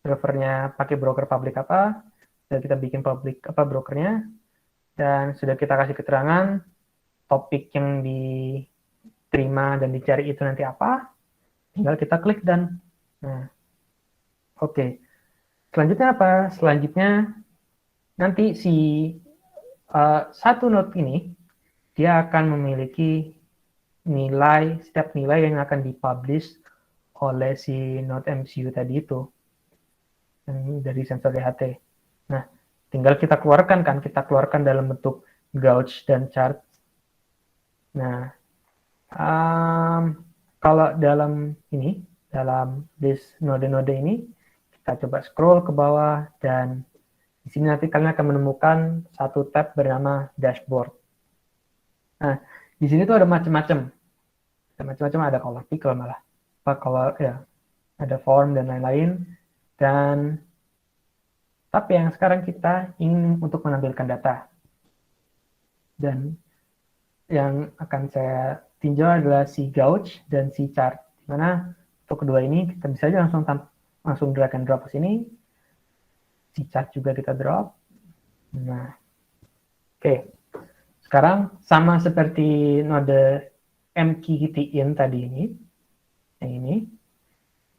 servernya pakai broker public apa, sudah kita bikin public brokernya, dan sudah kita kasih keterangan topik yang diterima dan dicari itu nanti apa, tinggal kita klik dan oke. Selanjutnya apa? Selanjutnya nanti si satu node ini dia akan memiliki setiap nilai yang akan dipublish oleh si node MCU tadi itu dari sensor DHT. Nah, tinggal kita keluarkan dalam bentuk gauge dan chart. Nah, kalau dalam list node-node ini, kita coba scroll ke bawah, dan di sini nanti kalian akan menemukan satu tab bernama dashboard. Nah, di sini tuh ada macam-macam. Ada color picker malah. Ada form dan lain-lain. Tapi yang sekarang kita ingin untuk menampilkan data. Dan yang akan saya tinjau adalah si gauge dan si chart. Dimana untuk kedua ini kita bisa aja langsung drag and drop ke sini. Si chart juga kita drop. Nah, Oke, sekarang sama seperti node mktin tadi ini, yang ini,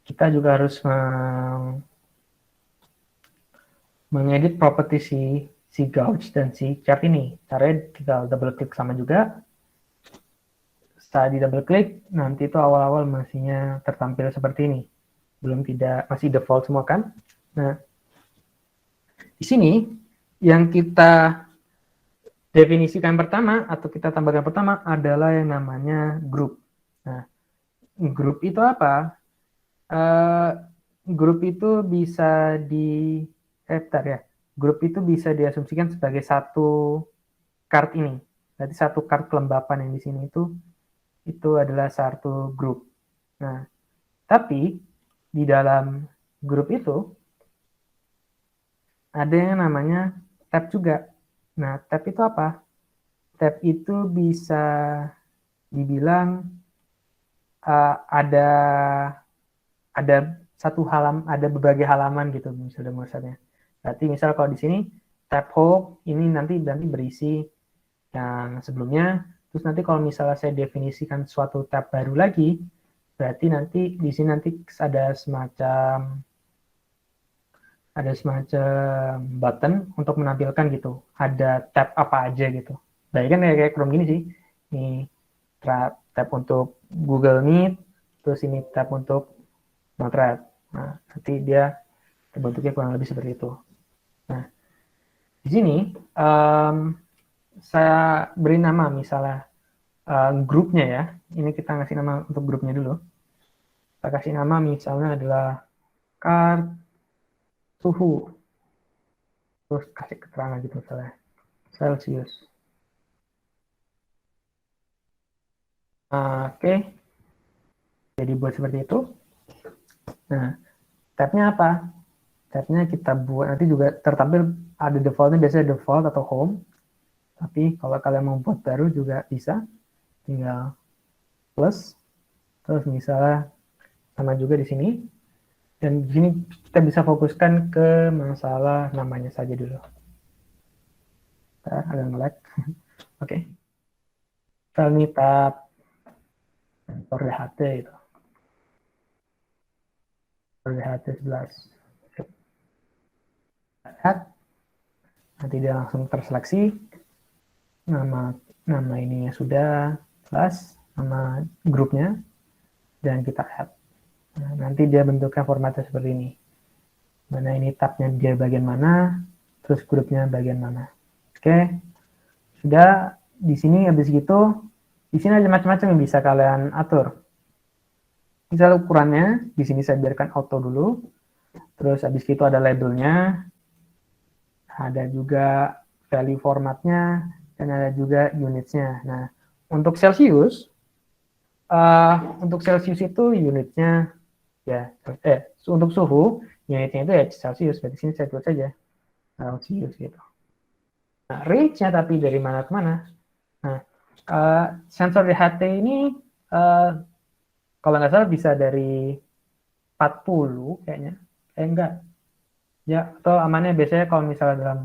kita juga harus mengedit properti si gauge dan si chart ini. Caranya tinggal double klik sama juga. Setelah di double klik, nanti itu awal-awal masihnya tertampil seperti ini. Masih default semua kan? Nah, di sini yang kita definisikan pertama atau kita tambahkan pertama adalah yang namanya group. Nah, grup itu apa? Grup itu bisa Grup itu bisa diasumsikan sebagai satu card ini. Berarti satu card kelembapan yang di sini itu adalah satu grup. Nah, tapi di dalam grup itu ada yang namanya tab juga. Nah, tab itu apa? Tab itu bisa dibilang ada ada berbagai halaman gitu misalnya. Berarti misal kalau di sini tab home ini nanti berisi yang sebelumnya, terus nanti kalau misalnya saya definisikan suatu tab baru lagi, berarti nanti di sini nanti ada semacam button untuk menampilkan gitu, ada tab apa aja gitu. Baik kan kayak Chrome gini sih. Ini tab untuk Google Meet, terus ini tab untuk Notepad. Nah, nanti dia terbentuknya kurang lebih seperti itu. Nah, di sini saya beri nama misalnya grupnya ya. Ini kita ngasih nama untuk grupnya dulu. Kita kasih nama misalnya adalah card suhu. Terus kasih keterangan gitu misalnya. Celsius. Oke. Jadi buat seperti itu. Nah, tabnya apa? Tabnya kita buat nanti juga tertampil ada defaultnya, biasanya default atau home. Tapi kalau kalian mau buat baru juga bisa. Tinggal plus. Terus misalnya sama juga di sini. Dan di sini kita bisa fokuskan ke masalah namanya saja dulu. Agak nge-lag. Oke. File ini tab DHT itu. DHT 11. Lihat. Nanti dia langsung terseleksi. Nama ininya sudah jelas. Nama grupnya. Dan kita add. Nah, nanti dia bentuknya formatnya seperti ini. Mana ini tabnya dia bagian mana, terus grupnya bagian mana. Oke, sudah di sini habis gitu, di sini ada macam-macam yang bisa kalian atur. Misal ukurannya, di sini saya biarkan auto dulu. Terus habis itu ada labelnya, ada juga value formatnya, dan ada juga unitsnya. Nah, untuk Celsius itu unitnya ya, untuk suhu unitnya itu ya Celsius. Berarti sini saya tulis saja Celsius gitu. Nah, range-nya tapi dari mana ke mana? Nah, sensor DHT ini kalau nggak salah bisa dari 40 kayaknya. Enggak. Ya, atau amannya biasanya kalau misalnya dalam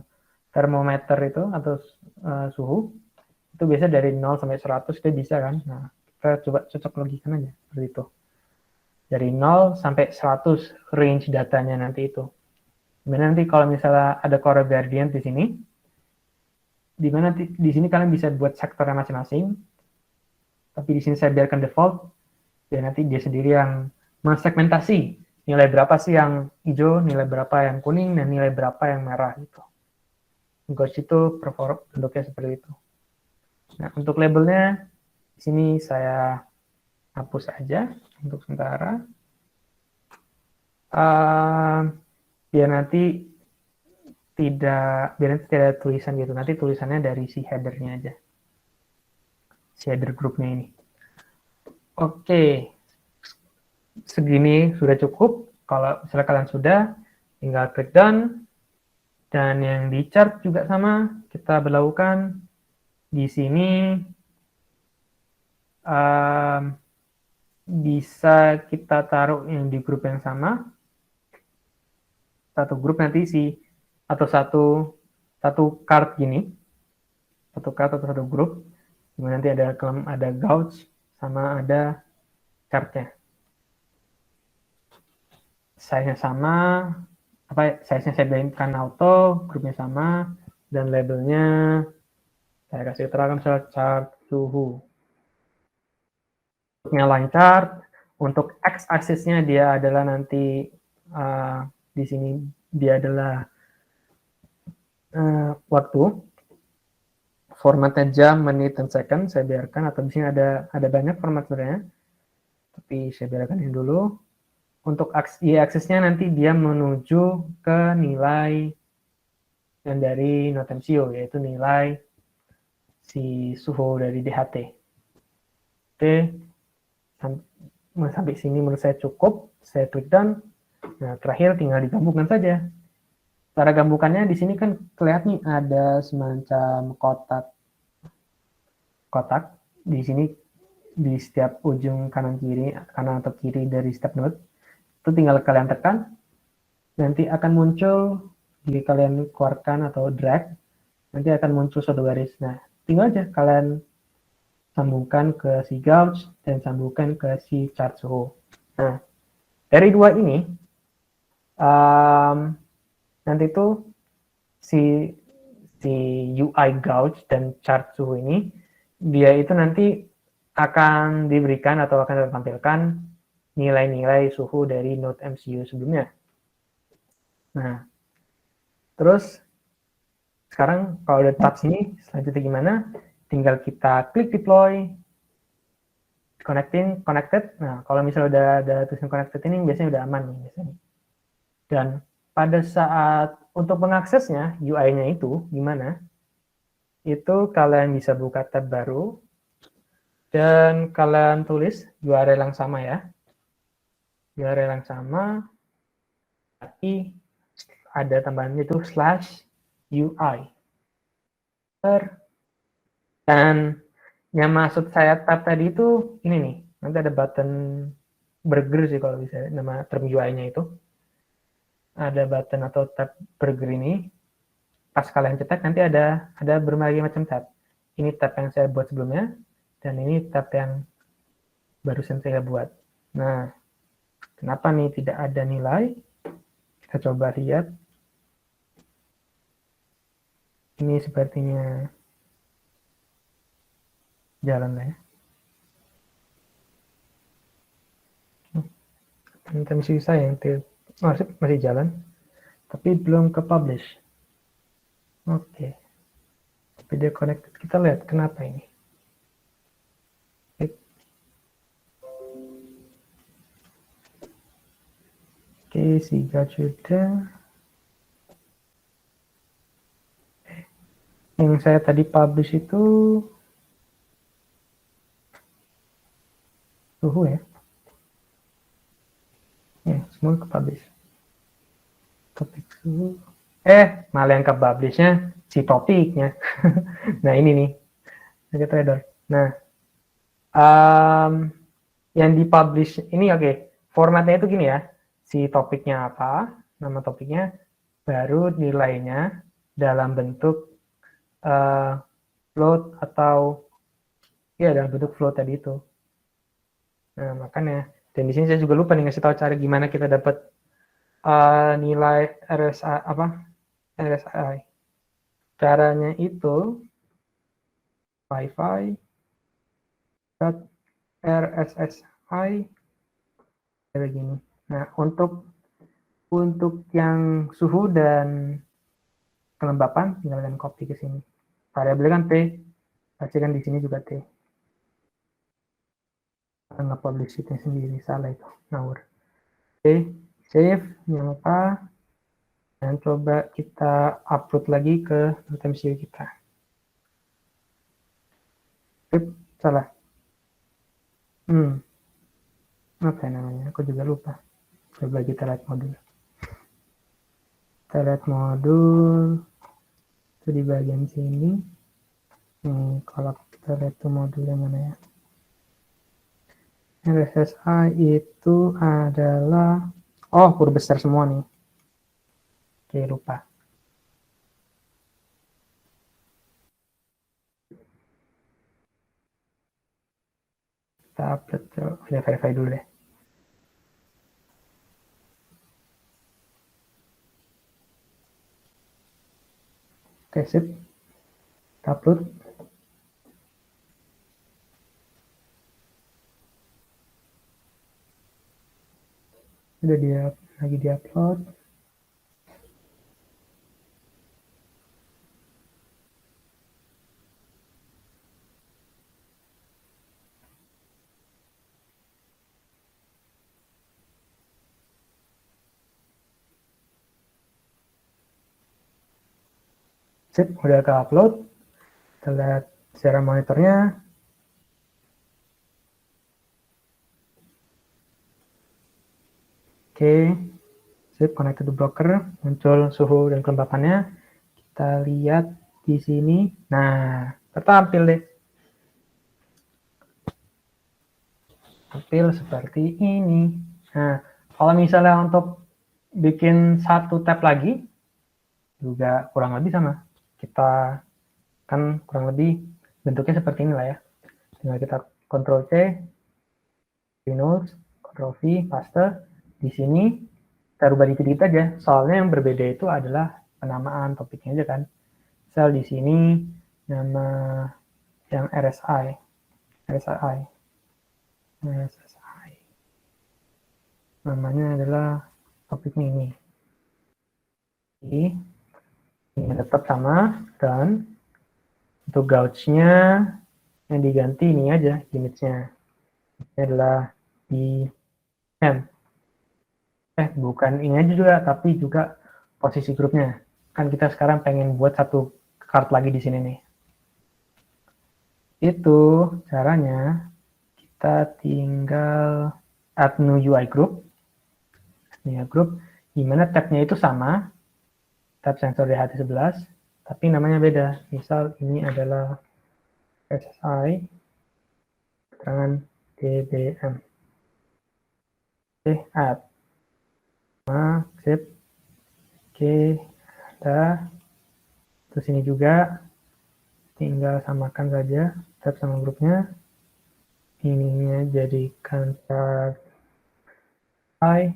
termometer itu atau suhu itu biasa dari 0 sampai 100 itu bisa kan. Nah, kita coba cocok logikan aja seperti itu. Dari 0 sampai 100 range datanya nanti itu. Dimana nanti kalau misalnya ada Core Guardian di sini, dimana di sini kalian bisa buat sektornya masing-masing, tapi di sini saya biarkan default, dan nanti dia sendiri yang mensegmentasi nilai berapa sih yang hijau, nilai berapa yang kuning, dan nilai berapa yang merah gitu. Gauge itu bentuknya seperti itu. Nah, untuk labelnya di sini saya hapus aja untuk sementara. Biar nanti tidak ada tulisan gitu. Nanti tulisannya dari si headernya aja. Si header grupnya ini. Oke. Segini sudah cukup. Kalau misalnya kalian sudah, tinggal klik done. Dan yang di chart juga sama. Kita berlakukan di sini. Bisa kita taruh yang di grup yang sama. Satu grup nanti atau satu card gini. satu class atau satu grup, kemudian nanti ada gauge sama ada chart-nya. Size-nya sama, size-nya saya bikinkan auto, grupnya sama, dan labelnya saya kasih keterangan misalnya chart suhu. Untuk line chart, untuk x-axis-nya dia adalah nanti di sini dia adalah waktu, formatnya jam, menit, dan second saya biarkan, atau di sini ada banyak format sebenarnya, tapi saya biarkan ini dulu. Untuk y-axis-nya nanti dia menuju ke nilai yang dari NoteMCU, yaitu nilai si suhu dari DHT. Oke, sampai sini menurut saya cukup. Saya klik done. Nah, terakhir tinggal digabungkan saja. Cara gabungkannya di sini kan kelihatan nih ada semacam kotak di sini di setiap ujung kanan atau kiri dari setiap node. Itu tinggal kalian tekan, nanti akan muncul jika kalian keluarkan atau drag, nanti akan muncul suatu garis. Nah, tinggal aja kalian sambungkan ke si gauge dan sambungkan ke si chart suhu. Nah, dari dua ini nanti tuh si UI gauge dan chart suhu ini dia itu nanti akan diberikan atau akan ditampilkan nilai-nilai suhu dari NoteMCU sebelumnya. Nah, terus sekarang kalau udah tab sini, selanjutnya gimana? Tinggal kita klik deploy, connected. Nah, kalau misalnya udah ada tulisan connected ini biasanya udah aman nih biasanya. Dan pada saat untuk mengaksesnya, UI-nya itu gimana? Itu kalian bisa buka tab baru dan kalian tulis URL yang sama ya. URL yang sama, tapi ada tambahannya itu /UI. Dan yang maksud saya tab tadi itu ini nih, nanti ada button burger sih kalau bisa, nama term UI-nya itu. Ada button atau tab burger ini, pas kalian cetak nanti ada berbagai macam tab. Ini tab yang saya buat sebelumnya, dan ini tab yang barusan saya buat. Nah, kenapa nih tidak ada nilai? Kita coba lihat. Ini sepertinya jalan lah ya. Intensi saya yang masih jalan, tapi belum ke publish. Oke. Tapi dia connected. Kita lihat kenapa ini. Oke, Siga sudah. Yang saya tadi publish itu suhu ya. Ya, semua ke publish. Topik suhu. Malah yang ke publishnya si topiknya. Nah, ini nih. Trader. Nah, yang dipublish ini oke. Formatnya itu gini ya. Si topiknya apa, nama topiknya, baru nilainya dalam bentuk float atau ya dalam bentuk float tadi itu. Nah, makanya, dan di sini saya juga lupa nih ngasih tahu cara gimana kita dapat nilai RSI. Caranya itu wifi RSSI kayak gini. Nah, untuk yang suhu dan kelembapan tinggal kalian copy ke sini. Variabel kan T, pastikan di sini juga T. Nge-publish itu sendiri, salah itu, ngawur. Oke, save, jangan lupa, dan coba kita upload lagi ke NoteMCU kita. Salah. Apa namanya? Aku juga lupa. Coba kita lihat modul. Kita lihat modul itu di bagian sini. Kalau kita lihat tuh modulnya mana ya? RSSI itu adalah huruf besar semua nih. Oke, lupa. Kita upload, udah verify dulu deh. Oke, sip. Kita upload. Udah lagi di-upload. Sip, udah ke-upload. Kita lihat secara monitornya. Oke, sip, connected to broker, muncul suhu dan kelembapannya. Kita lihat di sini. Nah, tertampil deh. Tampil seperti ini. Nah, kalau misalnya untuk bikin satu tab lagi, juga kurang lebih sama. Kita kan kurang lebih bentuknya seperti inilah ya. Tinggal kita Ctrl C, Windows, Ctrl V, paste. Di sini kita rubah dikit-dikit aja. Soalnya yang berbeda itu adalah penamaan topiknya aja kan. Misal di sini nama yang RSI. Namanya adalah topiknya ini. Ini tetap sama, dan untuk gauge-nya yang diganti ini aja image-nya. Ini adalah di bukan ini aja juga, tapi juga posisi grupnya. Kan kita sekarang pengen buat satu card lagi di sini nih. Itu caranya kita tinggal add new UI group. Di mana tab-nya itu sama, tab sensor DHT11, tapi namanya beda. Misal ini adalah SSI, keterangan DBM. Oke, add. Sip. Oke, ada. Terus ini juga tinggal samakan saja tab sama grupnya. Ininya jadikan chart I.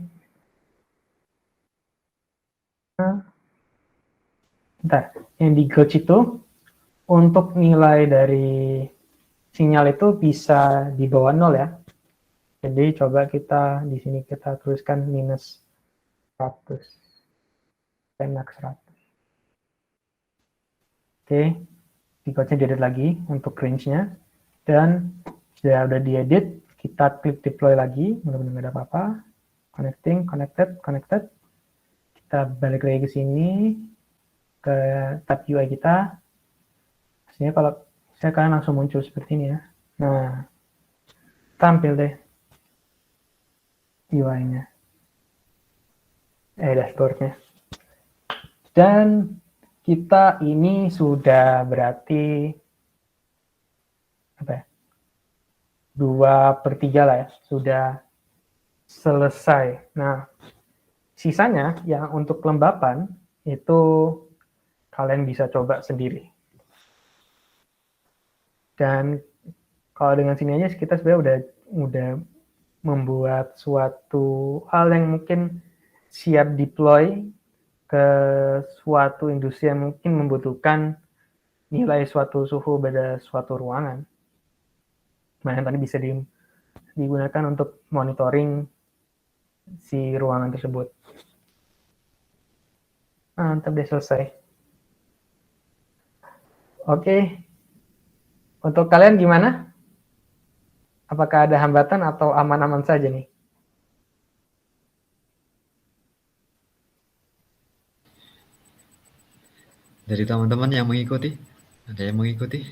Bentar, yang di gauge itu untuk nilai dari sinyal itu bisa di bawah 0 ya. Jadi coba kita di sini kita tuliskan minus 100. Max 100. Oke, di gauge-nya diedit lagi untuk range-nya. Dan sudah diedit, kita klik deploy lagi, mudah-mudahan nggak ada apa-apa. Connecting, connected. Kita balik lagi ke sini, ke tab UI kita. Sini kalau saya kan langsung muncul seperti ini ya. Nah, tampil deh UI-nya. Dashboard-nya. Dan kita ini sudah berarti apa ya? 2/3 lah ya, sudah selesai. Nah, sisanya yang untuk kelembapan itu kalian bisa coba sendiri. Dan kalau dengan sini aja kita sebenarnya udah membuat suatu hal yang mungkin siap deploy ke suatu industri yang mungkin membutuhkan nilai suatu suhu pada suatu ruangan. Nah, yang tadi bisa digunakan untuk monitoring si ruangan tersebut. Mantap deh, selesai. Oke. Untuk kalian gimana? Apakah ada hambatan atau aman-aman saja nih? Dari teman-teman yang mengikuti, ada yang mengikuti?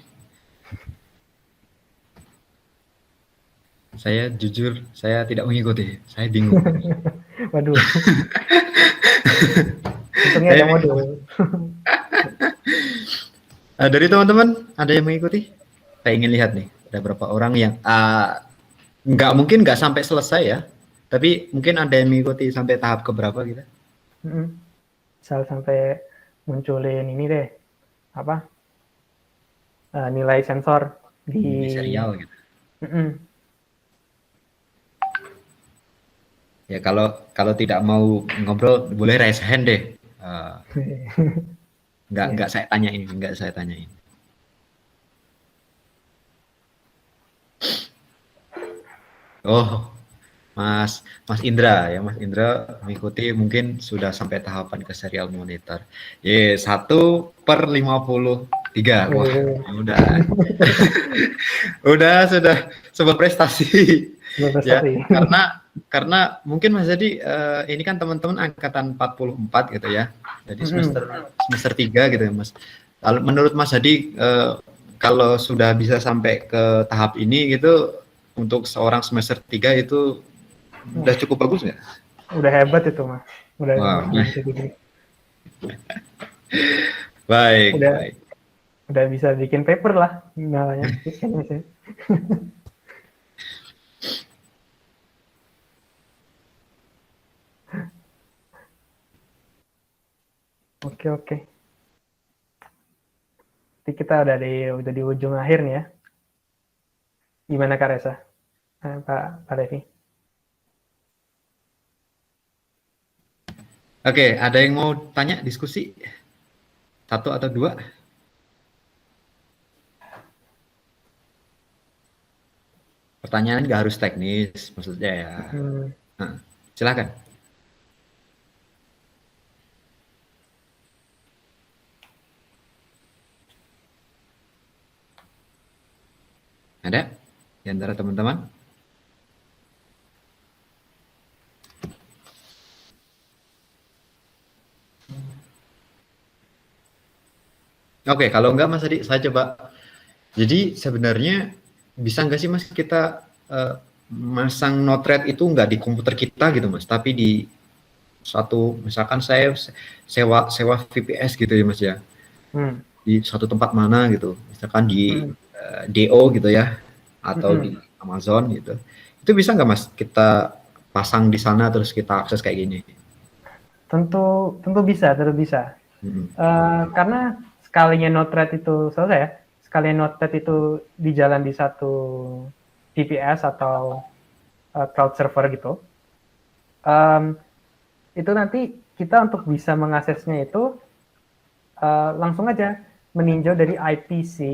Saya jujur, saya tidak mengikuti. Saya bingung. Waduh. Untungnya ada modul. Dari teman-teman, ada yang mengikuti? Saya ingin lihat nih, ada berapa orang yang nggak sampai selesai ya, tapi mungkin ada yang mengikuti sampai tahap keberapa gitu. Misal sampai munculin ini deh, apa? Nilai sensor di serial gitu. Ya kalau tidak mau ngobrol boleh raise hand deh. Nggak Ya. saya tanyain, nggak saya tanyain. Oh, Mas Indra ya, Mas Indra mengikuti mungkin sudah sampai tahapan ke serial monitor. Ye, 1/53. Wah, Eh, ya sudah sebuah prestasi ya. berprestasi. Karena mungkin Mas Jadi ini kan teman-teman angkatan 44 gitu ya. Jadi semester Mm-mm. semester 3 gitu ya, Mas. Kalau menurut Mas Hadi kalau sudah bisa sampai ke tahap ini gitu untuk seorang semester 3 itu udah cukup bagus nggak? Udah hebat itu mah. Udah Wow, bisa gitu. baik, Udah baik. udah bisa bikin paper lah namanya. Oke, oke. Jadi kita udah di ujung akhir nih ya. Gimana Kak Reza? Pak Levi? Oke, ada yang mau tanya diskusi? Satu atau dua? Pertanyaan nggak harus teknis, maksudnya ya. Hmm. Nah, silakan. Ada di antara teman-teman? Oke, kalau enggak Mas Adi, saya coba. Jadi sebenarnya bisa nggak sih Mas kita masang notepad itu nggak di komputer kita gitu Mas, tapi di satu, misalkan saya sewa VPS gitu ya Mas ya, Hmm. di suatu tempat mana gitu, misalkan di Hmm. DO gitu ya, atau Hmm. di Amazon gitu. Itu bisa nggak Mas kita pasang di sana terus kita akses kayak gini? Tentu bisa, tentu bisa. Hmm. Karena sekalinya Node-RED itu selesai ya, sekalinya Node-RED itu di jalan di satu VPS atau cloud server gitu, itu nanti kita untuk bisa mengaksesnya itu langsung aja meninjau dari IP si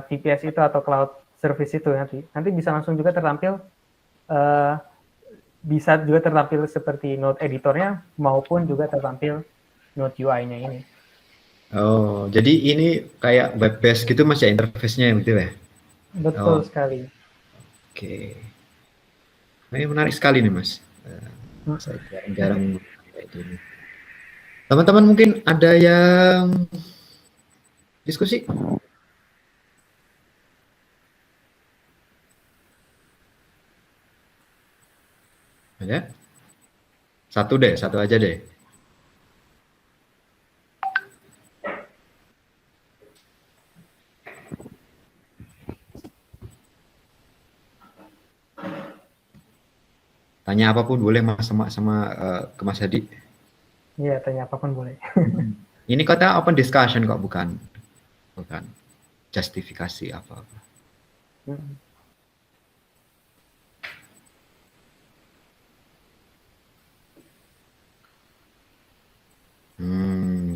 VPS itu atau cloud service itu nanti bisa langsung juga tertampil bisa juga tertampil seperti node editornya maupun juga tertampil node UI-nya ini. Oh, jadi ini kayak web based gitu Mas ya interface-nya gitu ya? Betul Oh, sekali. oke. Nah, ini menarik sekali nih Mas. Hmm. Saya jarang-jarang kayak gini. Teman-teman mungkin ada yang diskusi? Ada? Satu deh, satu aja deh. Tanya apapun boleh Mas sama ke Mas Hadi. Iya, tanya apapun boleh. Ini kata open discussion kok, bukan justifikasi apa-apa. Hmm.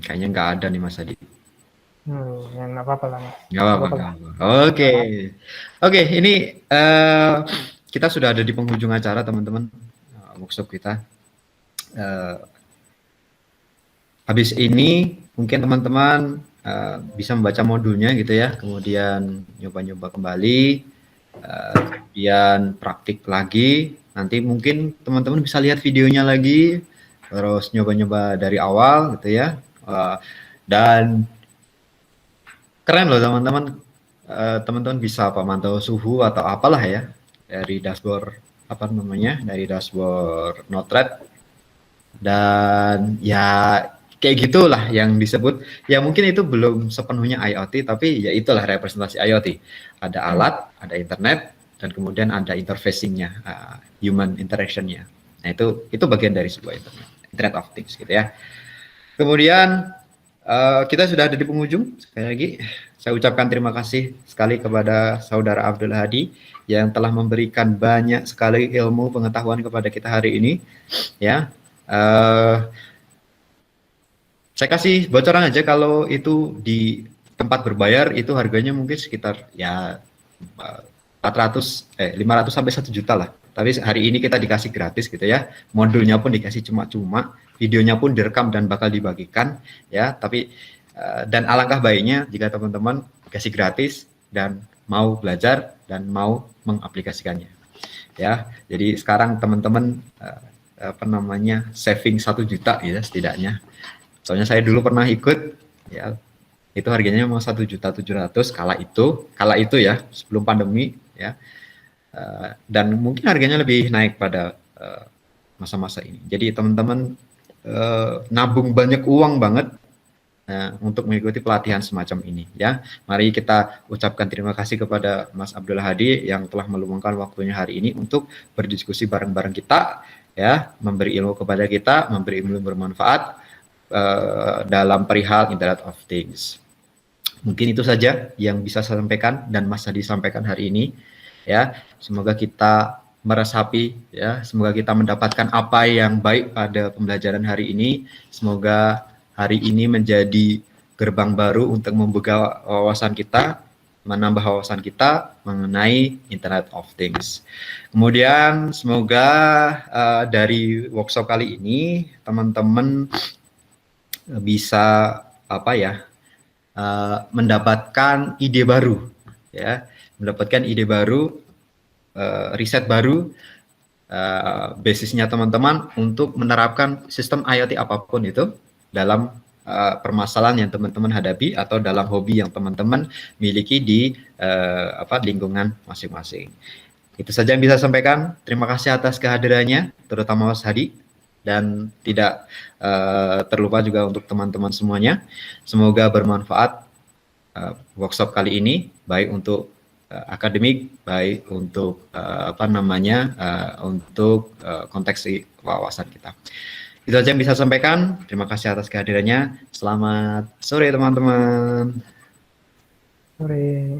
Kayaknya nggak ada nih Mas Hadi. Yang nggak apa-apa lah, Mas. Nggak Nggak apa-apa, apa-apa nggak lah. apa-apa. Oke, oke. Ini kita sudah ada di penghujung acara teman-teman workshop kita. Eh, Habis ini mungkin teman-teman bisa membaca modulnya gitu ya, kemudian nyoba-nyoba kembali, kemudian praktik lagi. Nanti mungkin teman-teman bisa lihat videonya lagi, terus nyoba-nyoba dari awal gitu ya. Dan keren loh teman-teman, teman-teman bisa pemantau suhu atau apalah ya dari dashboard apa namanya, dari dashboard Node-RED. Dan ya kayak gitulah yang disebut, ya mungkin itu belum sepenuhnya IoT, tapi ya itulah representasi IoT. Ada alat, ada internet, dan kemudian ada interfacing-nya, human interaction-nya. Nah itu bagian dari sebuah internet of things gitu ya. Kemudian Kita sudah ada di penghujung. Sekali lagi, saya ucapkan terima kasih sekali kepada Saudara Abdul Hadi yang telah memberikan banyak sekali ilmu pengetahuan kepada kita hari ini. Ya, saya kasih bocoran aja kalau itu di tempat berbayar itu harganya mungkin sekitar ya 500 sampai 1 juta lah. Tapi hari ini kita dikasih gratis gitu ya. Modulnya pun dikasih cuma-cuma, videonya pun direkam dan bakal dibagikan ya. Tapi dan alangkah baiknya jika teman-teman dikasih gratis dan mau belajar dan mau mengaplikasikannya. Ya. Jadi sekarang teman-teman saving 1 juta ya setidaknya. Soalnya saya dulu pernah ikut ya, itu harganya memang 1.700.000 kala itu ya, sebelum pandemi ya. Dan mungkin harganya lebih naik pada masa-masa ini. Jadi teman-teman nabung banyak uang banget untuk mengikuti pelatihan semacam ini ya. Mari kita ucapkan terima kasih kepada Mas Abdul Hadi yang telah meluangkan waktunya hari ini untuk berdiskusi bareng-bareng kita ya, memberi ilmu kepada kita, memberi ilmu bermanfaat dalam perihal Internet of Things. Mungkin itu saja yang bisa saya sampaikan dan Mas Hadi sampaikan hari ini. Ya, semoga kita meresapi ya, semoga kita mendapatkan apa yang baik pada pembelajaran hari ini. Semoga hari ini menjadi gerbang baru untuk membuka wawasan kita, menambah wawasan kita mengenai Internet of Things. Kemudian semoga dari workshop kali ini teman-teman bisa mendapatkan ide baru ya, mendapatkan ide baru, riset baru, basisnya teman-teman untuk menerapkan sistem IoT apapun itu dalam permasalahan yang teman-teman hadapi atau dalam hobi yang teman-teman miliki di lingkungan masing-masing. Itu saja yang bisa saya sampaikan. Terima kasih atas kehadirannya, terutama Mas Hadi, dan tidak terlupa juga untuk teman-teman semuanya. Semoga bermanfaat workshop kali ini, baik untuk akademik, baik untuk untuk konteks wawasan kita. Itu saja yang bisa saya sampaikan. Terima kasih atas kehadirannya. Selamat sore teman-teman. Sore.